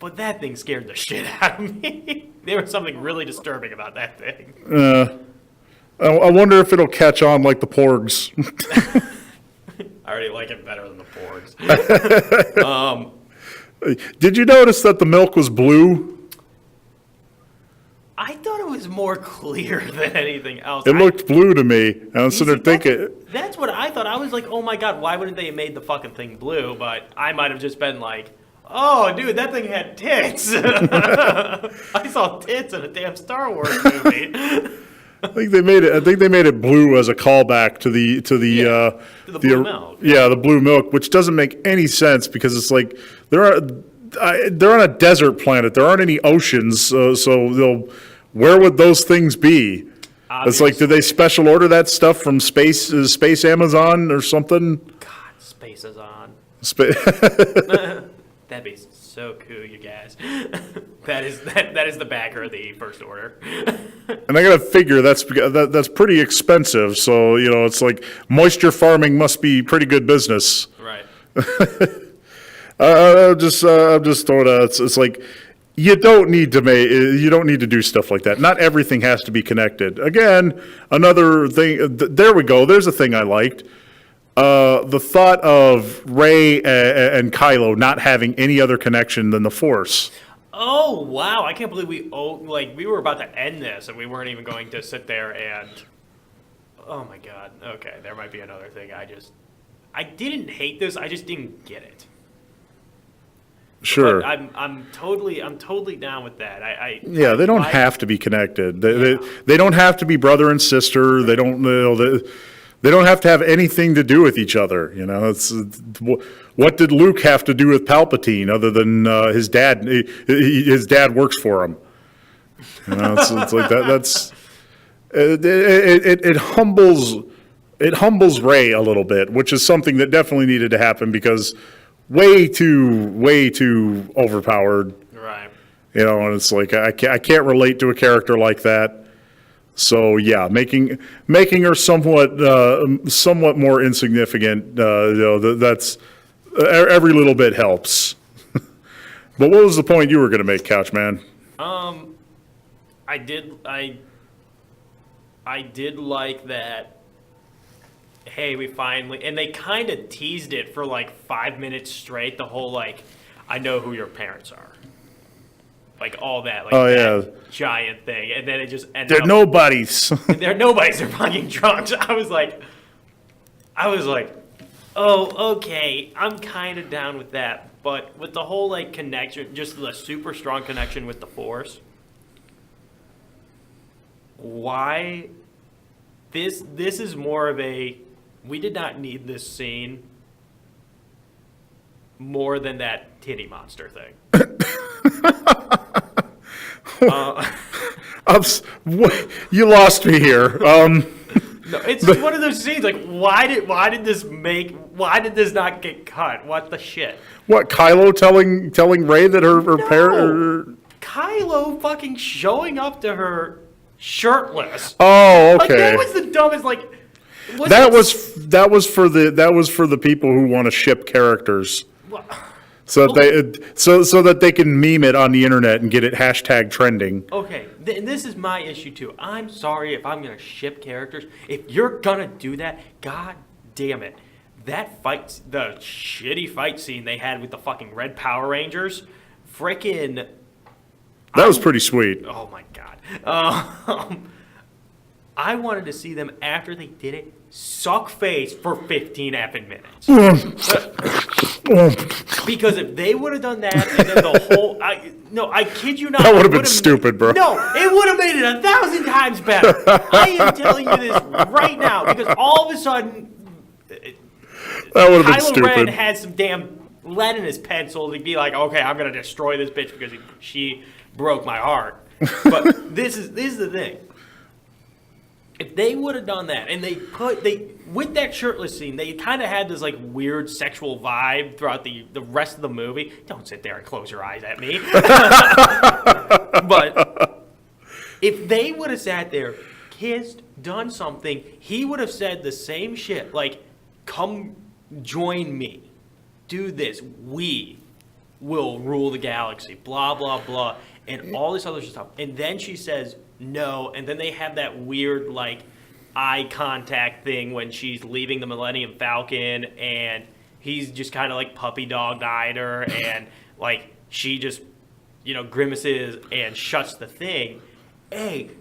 But that thing scared the shit out of me. There was something really disturbing about that thing. I wonder if it'll catch on like the porgs. I already like it better than the porgs. Did you notice that the milk was blue? I thought it was more clear than anything else. It looked blue to me. And I was sitting there thinking... That's what I thought. I was like, oh my God, why wouldn't they have made the fucking thing blue? But I might have just been like, oh, dude, that thing had tits. I saw tits in a damn Star Wars movie. I think they made it blue as a callback to the blue milk. Yeah, the blue milk, which doesn't make any sense because it's they're on a desert planet. There aren't any oceans, so where would those things be? Obviously. It's did they special order that stuff from space Amazon or something? God, space is on. That'd be so cool, you guys. That is the backer of the First Order. And I gotta figure that's pretty expensive. So it's moisture farming must be pretty good business. Right. I'm just throwing out. It's you don't need to do stuff like that. Not everything has to be connected. Again, another thing. There we go. There's a thing I liked. The thought of Rey and Kylo not having any other connection than the Force. Oh wow! I can't believe we were about to end this and we weren't even going to sit there and Oh my god. Okay, there might be another thing. I didn't hate this. I just didn't get it. Sure. But I'm totally down with that. Yeah, they don't have to be connected. They don't have to be brother and sister. They don't, they don't have to have anything to do with each other. You know, what did Luke have to do with Palpatine other than his dad? His dad works for him. You know, it's like that. That's it humbles Rey a little bit, which is something that definitely needed to happen because way too overpowered. Right. You know, and it's like I can't relate to a character like that. So yeah, making her somewhat more insignificant. That's every little bit helps. But what was the point you were going to make, Couchman? I did like that. Hey, we finally, and they kind of teased it for like 5 minutes straight. The whole like, I know who your parents are, like all that, like that giant thing, and then it just ended They're nobodies. They're nobodies. They're fucking drunks. I was like, oh, okay. I'm kind of down with that, but with the whole like connection, just the super strong connection with the Force. Why? This is more of a. We did not need this scene more than that titty monster thing. You lost me here. No, it's just one of those scenes. Like, why did this not get cut? What the shit? What, Kylo telling Rey that her parents? Kylo fucking showing up to her shirtless. Oh, okay. Like, that was the dumbest. Like, that was for the people who want to ship characters, so that they can meme it on the internet and get it hashtag trending. Okay, and this is my issue too. I'm sorry if I'm gonna ship characters. If you're gonna do that, god damn it, that fight, the shitty fight scene they had with the fucking Red Power Rangers, frickin'. That was pretty sweet. Oh my god. I wanted to see them after they did it suck face for 15 effing minutes. Because if they would have done that, and then the whole, I kid you not. That would have been stupid, bro. No, it would have made it 1,000 times better. I am telling you this right now because all of a sudden, that would have been stupid. Kylo Ren had some damn lead in his pencil to be like, okay, I'm gonna destroy this bitch because she broke my heart. But this is the thing. If they would have done that, and with that shirtless scene, they kind of had this like weird sexual vibe throughout the rest of the movie. Don't sit there and close your eyes at me. But if they would have sat there, kissed, done something, he would have said the same shit. Like, come join me, do this. We will rule the galaxy. Blah blah blah, and all this other stuff. And then she says no, and then they have that weird like eye contact thing when she's leaving the Millennium Falcon and he's just kind of like puppy dog eyed her and like she just grimaces and shuts the thing. Hey,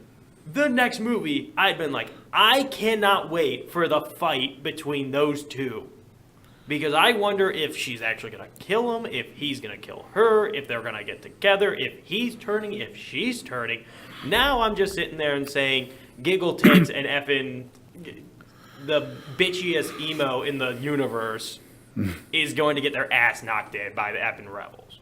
the next movie I'd been like, I cannot wait for the fight between those two because I wonder if she's actually gonna kill him, if he's gonna kill her, if they're gonna get together, if he's turning, if she's turning. Now I'm just sitting there and saying, giggle tits and effing the bitchiest emo in the universe is going to get their ass knocked in by the effing rebels.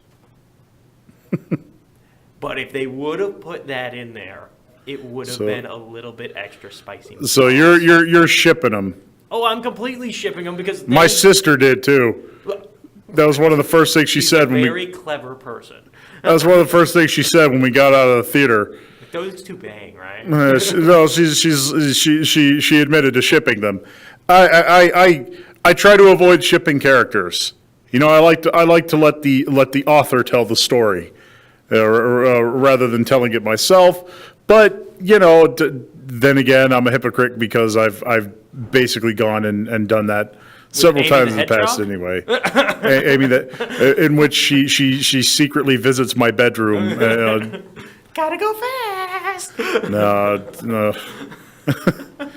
But if they would have put that in there, it would have been a little bit extra spicy. So you're shipping them. Oh, I'm completely shipping them because my sister did too. That was one of the first things she said. Very clever person. That was one of the first things she said when we got out of the theater. Those two bang, right? No, she admitted to shipping them. I try to avoid shipping characters. I like to let the author tell the story, rather than telling it myself. But then again, I'm a hypocrite because I've basically gone and done that several times in the past anyway. Amy, in which she secretly visits my bedroom. Gotta go fast. No.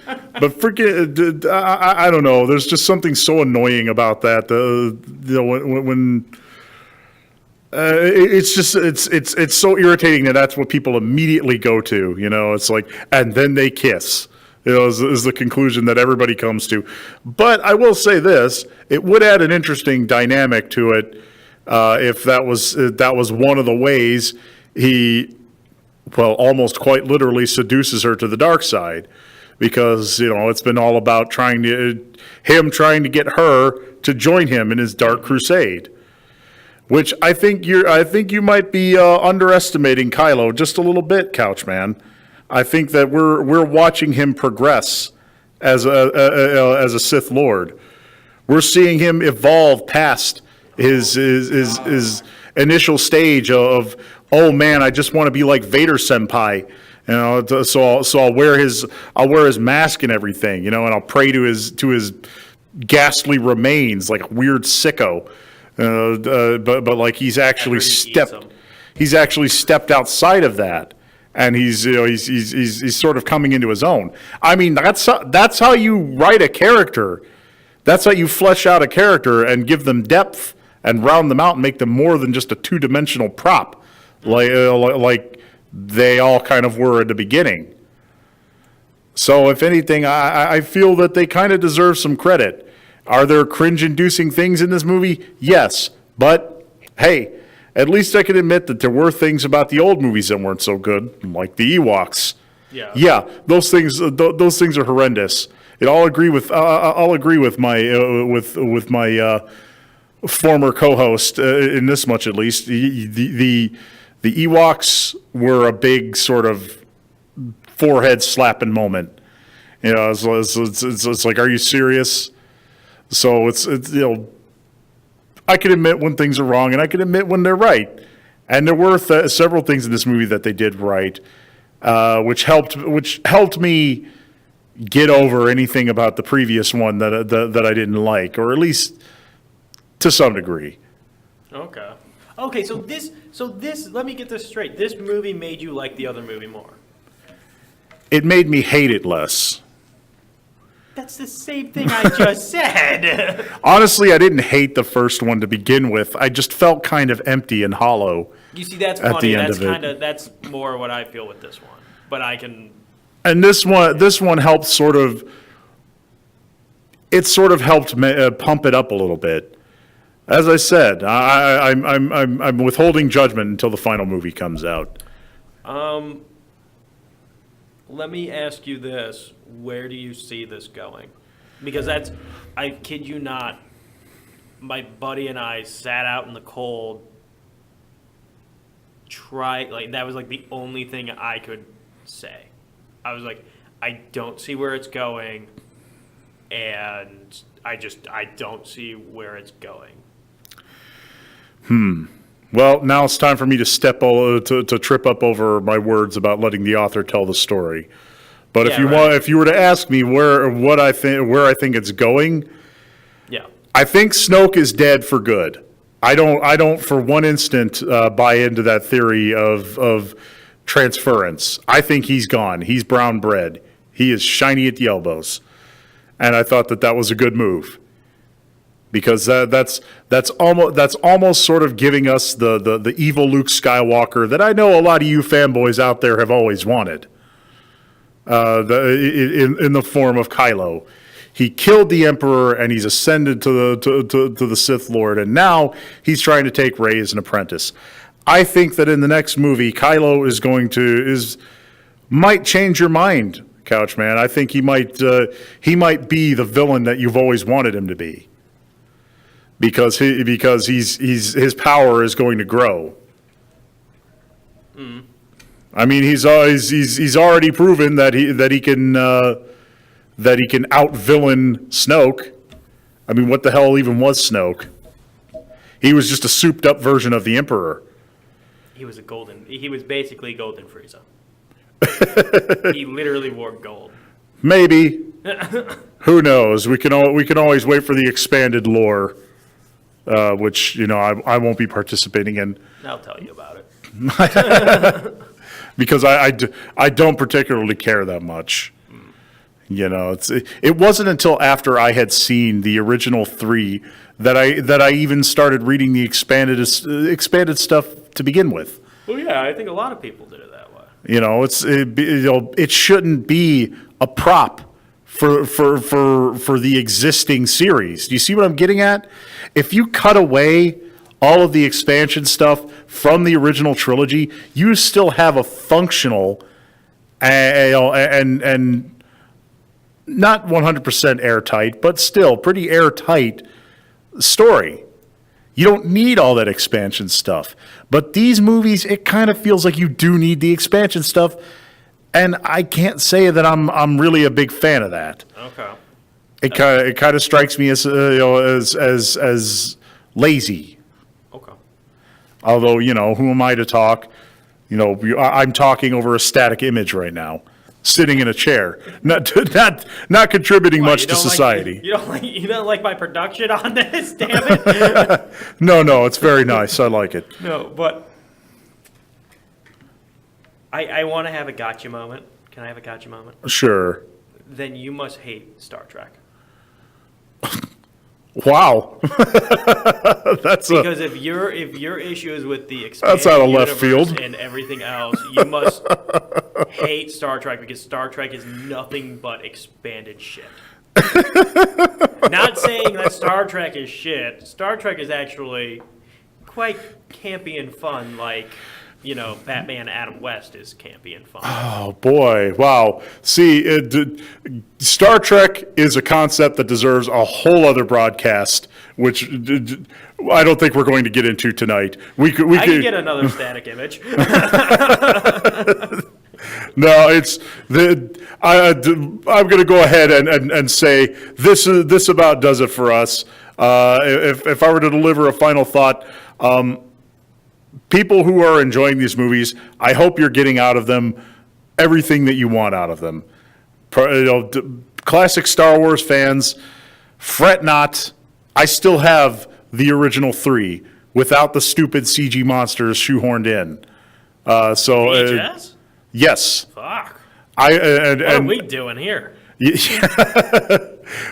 But freaking, I don't know. There's just something so annoying about that. When it's just it's so irritating that's what people immediately go to. It's like, and then they kiss. Is the conclusion that everybody comes to. But I will say this: it would add an interesting dynamic to it if that was one of the ways he, well, almost quite literally seduces her to the dark side, because it's been all about trying to get her to join him in his dark crusade. Which I think you might be underestimating Kylo just a little bit, Couchman. I think that we're watching him progress as a Sith Lord. We're seeing him evolve past his initial stage of, oh man, I just want to be like Vader Senpai. So I'll wear his mask and everything, and I'll pray to his ghastly remains like a weird sicko. But like he's actually stepped outside of that, and he's sort of coming into his own. I mean, that's how you write a character. That's how you flesh out a character and give them depth and round them out and make them more than just a two-dimensional prop, like they all kind of were at the beginning. So if anything, I feel that they kind of deserve some credit. Are there cringe-inducing things in this movie? Yes. But, hey, at least I can admit that there were things about the old movies that weren't so good, like the Ewoks. Yeah, those things are horrendous. I'll agree with my former co-host in this much, at least. The Ewoks were a big sort of forehead slapping moment. It's like, are you serious? So it's I can admit when things are wrong, and I can admit when they're right. And there were several things in this movie that they did right, which helped me get over anything about the previous one that I didn't like, or at least to some degree. Okay. So this. Let me get this straight. This movie made you like the other movie more. It made me hate it less. That's the same thing I just said. Honestly, I didn't hate the first one to begin with. I just felt kind of empty and hollow. You see, that's funny. That's more what I feel with this one. But I can. And this one helped sort of. It sort of helped pump it up a little bit. As I said, I'm withholding judgment until the final movie comes out. Let me ask you this. Where do you see this going? Because I kid you not, my buddy and I sat out in the cold, that was like the only thing I could say. I was like, I don't see where it's going, and I don't see where it's going. Well, now it's time for me to to trip up over my words about letting the author tell the story. But if you were to ask me where I think it's going, I think Snoke is dead for good. I don't for one instant buy into that theory of transference. I think he's gone. He's brown bread. He is shiny at the elbows, and I thought that was a good move. Because that's almost sort of giving us the evil Luke Skywalker that I know a lot of you fanboys out there have always wanted. In the form of Kylo, he killed the Emperor and he's ascended to the Sith Lord, and now he's trying to take Rey as an apprentice. I think that in the next movie, Kylo might change your mind, Couchman. I think he might be the villain that you've always wanted him to be. Because his power is going to grow. I mean, he's already proven that he can out-villain Snoke. I mean, what the hell even was Snoke? He was just a souped-up version of the Emperor. He was basically Golden Frieza. He literally wore gold. Maybe. Who knows? We can always wait for the expanded lore. Which, I won't be participating in. I'll tell you about it. Because I don't particularly care that much. It wasn't until after I had seen the original 3 that I even started reading the expanded stuff to begin with. Well, yeah, I think a lot of people did it that way. It shouldn't be a prop for the existing series. Do you see what I'm getting at? If you cut away all of the expansion stuff from the original trilogy, you still have a functional and not 100% airtight, but still pretty airtight story. You don't need all that expansion stuff. But these movies, it kind of feels like you do need the expansion stuff, and I can't say that I'm really a big fan of that. Okay. It kind of strikes me as as lazy. Okay. Although, who am I to talk? I'm talking over a static image right now, sitting in a chair, not contributing much to society. You don't like my production on this, damn it. No, it's very nice. I like it. No, but I want to have a gotcha moment. Can I have a gotcha moment? Sure. Then you must hate Star Trek. Wow. Because if your issue is with the expanded that's out of left universe field and everything else, you must hate Star Trek because Star Trek is nothing but expanded shit. Not saying that Star Trek is shit. Star Trek is actually quite campy and fun, like Batman Adam West is campy and fun. Oh, boy. Wow. See, Star Trek is a concept that deserves a whole other broadcast, which I don't think we're going to get into tonight. I can get another static image. No, I'm going to go ahead and say this about does it for us. If I were to deliver a final thought, people who are enjoying these movies, I hope you're getting out of them everything that you want out of them. Classic Star Wars fans, fret not. I still have the original 3 without the stupid CG monsters shoehorned in. VHS? Yes. Fuck. What are we doing here?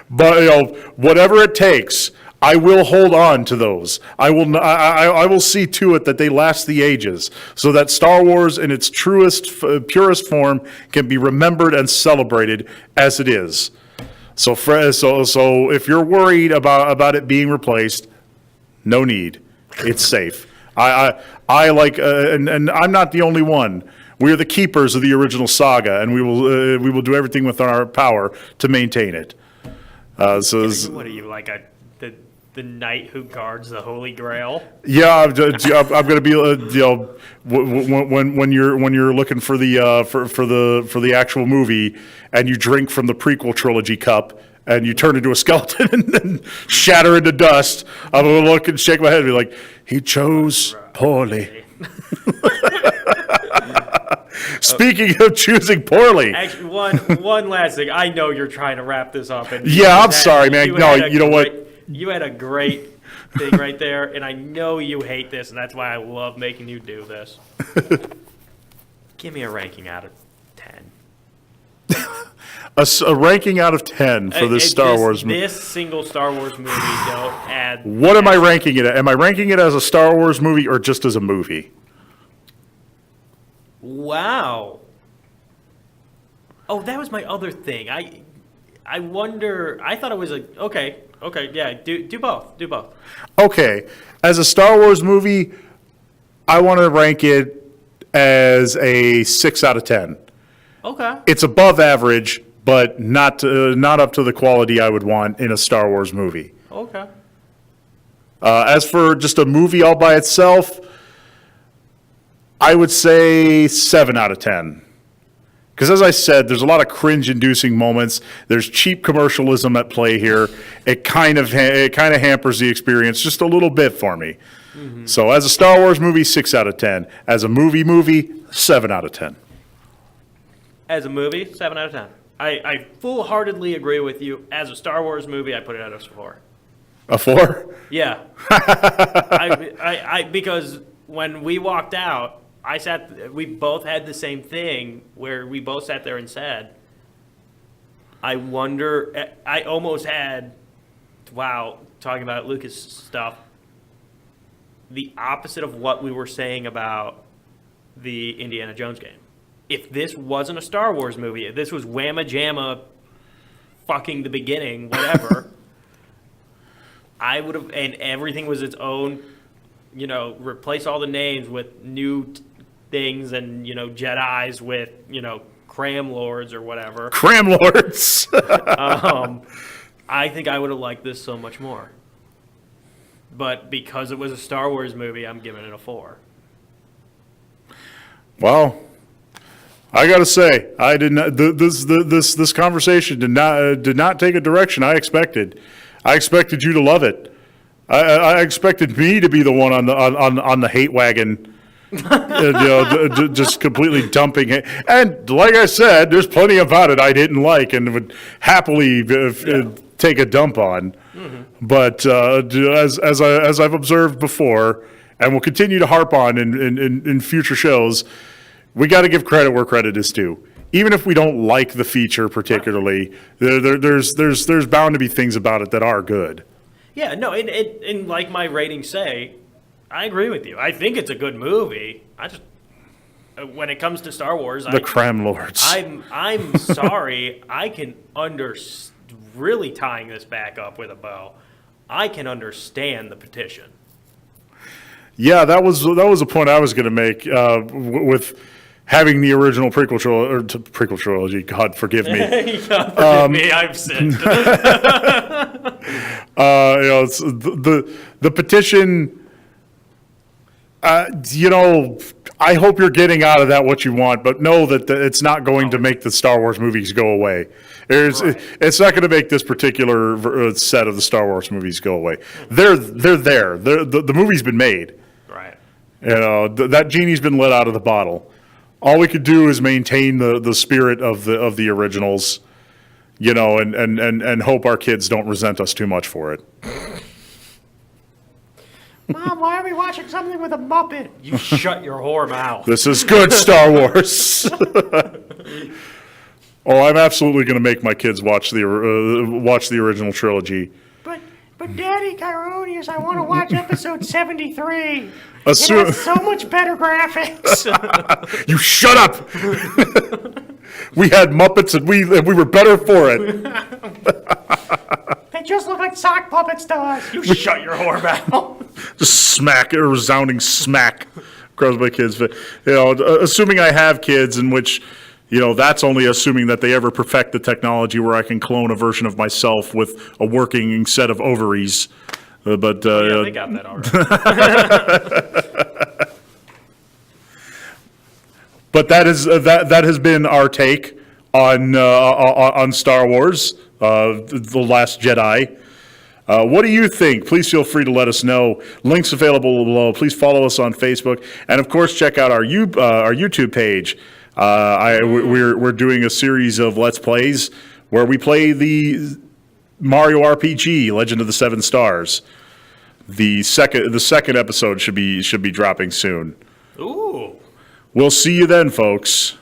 But whatever it takes, I will hold on to those. I will see to it that they last the ages, so that Star Wars in its purest form can be remembered and celebrated as it is. So if you're worried about it being replaced, no need. It's safe. I like, and I'm not the only one. We are the keepers of the original saga, and we will do everything within our power to maintain it. What are you, like the knight who guards the Holy Grail? Yeah, I'm going to be when you're looking for the actual movie, and you drink from the prequel trilogy cup, and you turn into a skeleton and then shatter into dust. I'm going to look and shake my head and be like, he chose poorly. Speaking of choosing poorly. Actually, one last thing. I know you're trying to wrap this up. And I'm sorry, man. No, you know what? You had a great thing right there, and I know you hate this, and that's why I love making you do this. Give me a ranking out of 10. A ranking out of 10 for this Star Wars movie. This single Star Wars movie, don't add... What am I ranking it at? Am I ranking it as a Star Wars movie or just as a movie? Wow. Oh, that was my other thing. I wonder... I thought it was a... Okay, yeah, do both. Okay. As a Star Wars movie, I want to rank it as a 6 out of 10. Okay. It's above average, but not up to the quality I would want in a Star Wars movie. Okay. As for just a movie all by itself, I would say 7 out of 10. Because as I said, there's a lot of cringe-inducing moments. There's cheap commercialism at play here. It kind of hampers the experience just a little bit for me. Mm-hmm. So as a Star Wars movie, 6 out of 10. As a movie, 7 out of 10. As a movie, 7 out of 10. I full-heartedly agree with you. As a Star Wars movie, I put it at a 4. A 4? Yeah. Because when we walked out, we both had the same thing where we both sat there and said, I wonder. I almost had, wow, talking about Lucas stuff, the opposite of what we were saying about the Indiana Jones game. If this wasn't a Star Wars movie, if this was Whamma Jamma, fucking the beginning, whatever, I would have, and everything was its own, replace all the names with new things and, Jedis with, Cram Lords or whatever. Cram Lords! I think I would have liked this so much more. But because it was a Star Wars movie, I'm giving it a 4. Well, I gotta say, I did not. This conversation did not take a direction I expected. I expected you to love it. I expected me to be the one on the hate wagon, just completely dumping it. And like I said, there's plenty about it I didn't like and would happily take a dump on. Mm-hmm. But as I've observed before, and will continue to harp on in future shows, we got to give credit where credit is due. Even if we don't like the feature particularly, there's bound to be things about it that are good. Yeah, no, and like my ratings say, I agree with you. I think it's a good movie. I just, when it comes to Star Wars, the Cram Lords. I'm sorry. I can really tying this back up with a bow. I can understand the petition. Yeah, that was a point I was going to make with having the original prequel trilogy. God forgive me. God forgive me, I've sinned. It's the petition. I hope you're getting out of that what you want, but know that it's not going to make the Star Wars movies go away. It's not going to make this particular set of the Star Wars movies go away. They're there. The movie's been made. Right. That genie's been let out of the bottle. All we could do is maintain the spirit of the originals, and hope our kids don't resent us too much for it. Mom, why are we watching something with a Muppet? You shut your whore mouth. This is good Star Wars. I'm absolutely going to make my kids watch the original trilogy. But Daddy Kieroneus, I want to watch episode 73. It Assu- has so much better graphics. You shut up! We had Muppets and we were better for it. They just look like sock puppets to us. You shut your whore mouth. Just smack, a resounding smack across my kids' face. Assuming I have kids, in which, that's only assuming that they ever perfect the technology where I can clone a version of myself with a working set of ovaries. They got that already. But that has been our take on Star Wars, The Last Jedi. What do you think? Please feel free to let us know. Links available below. Please follow us on Facebook, and of course, check out our YouTube page. We're doing a series of Let's Plays where we play the Mario RPG, Legend of the Seven Stars. The second episode should be dropping soon. Ooh. We'll see you then, folks.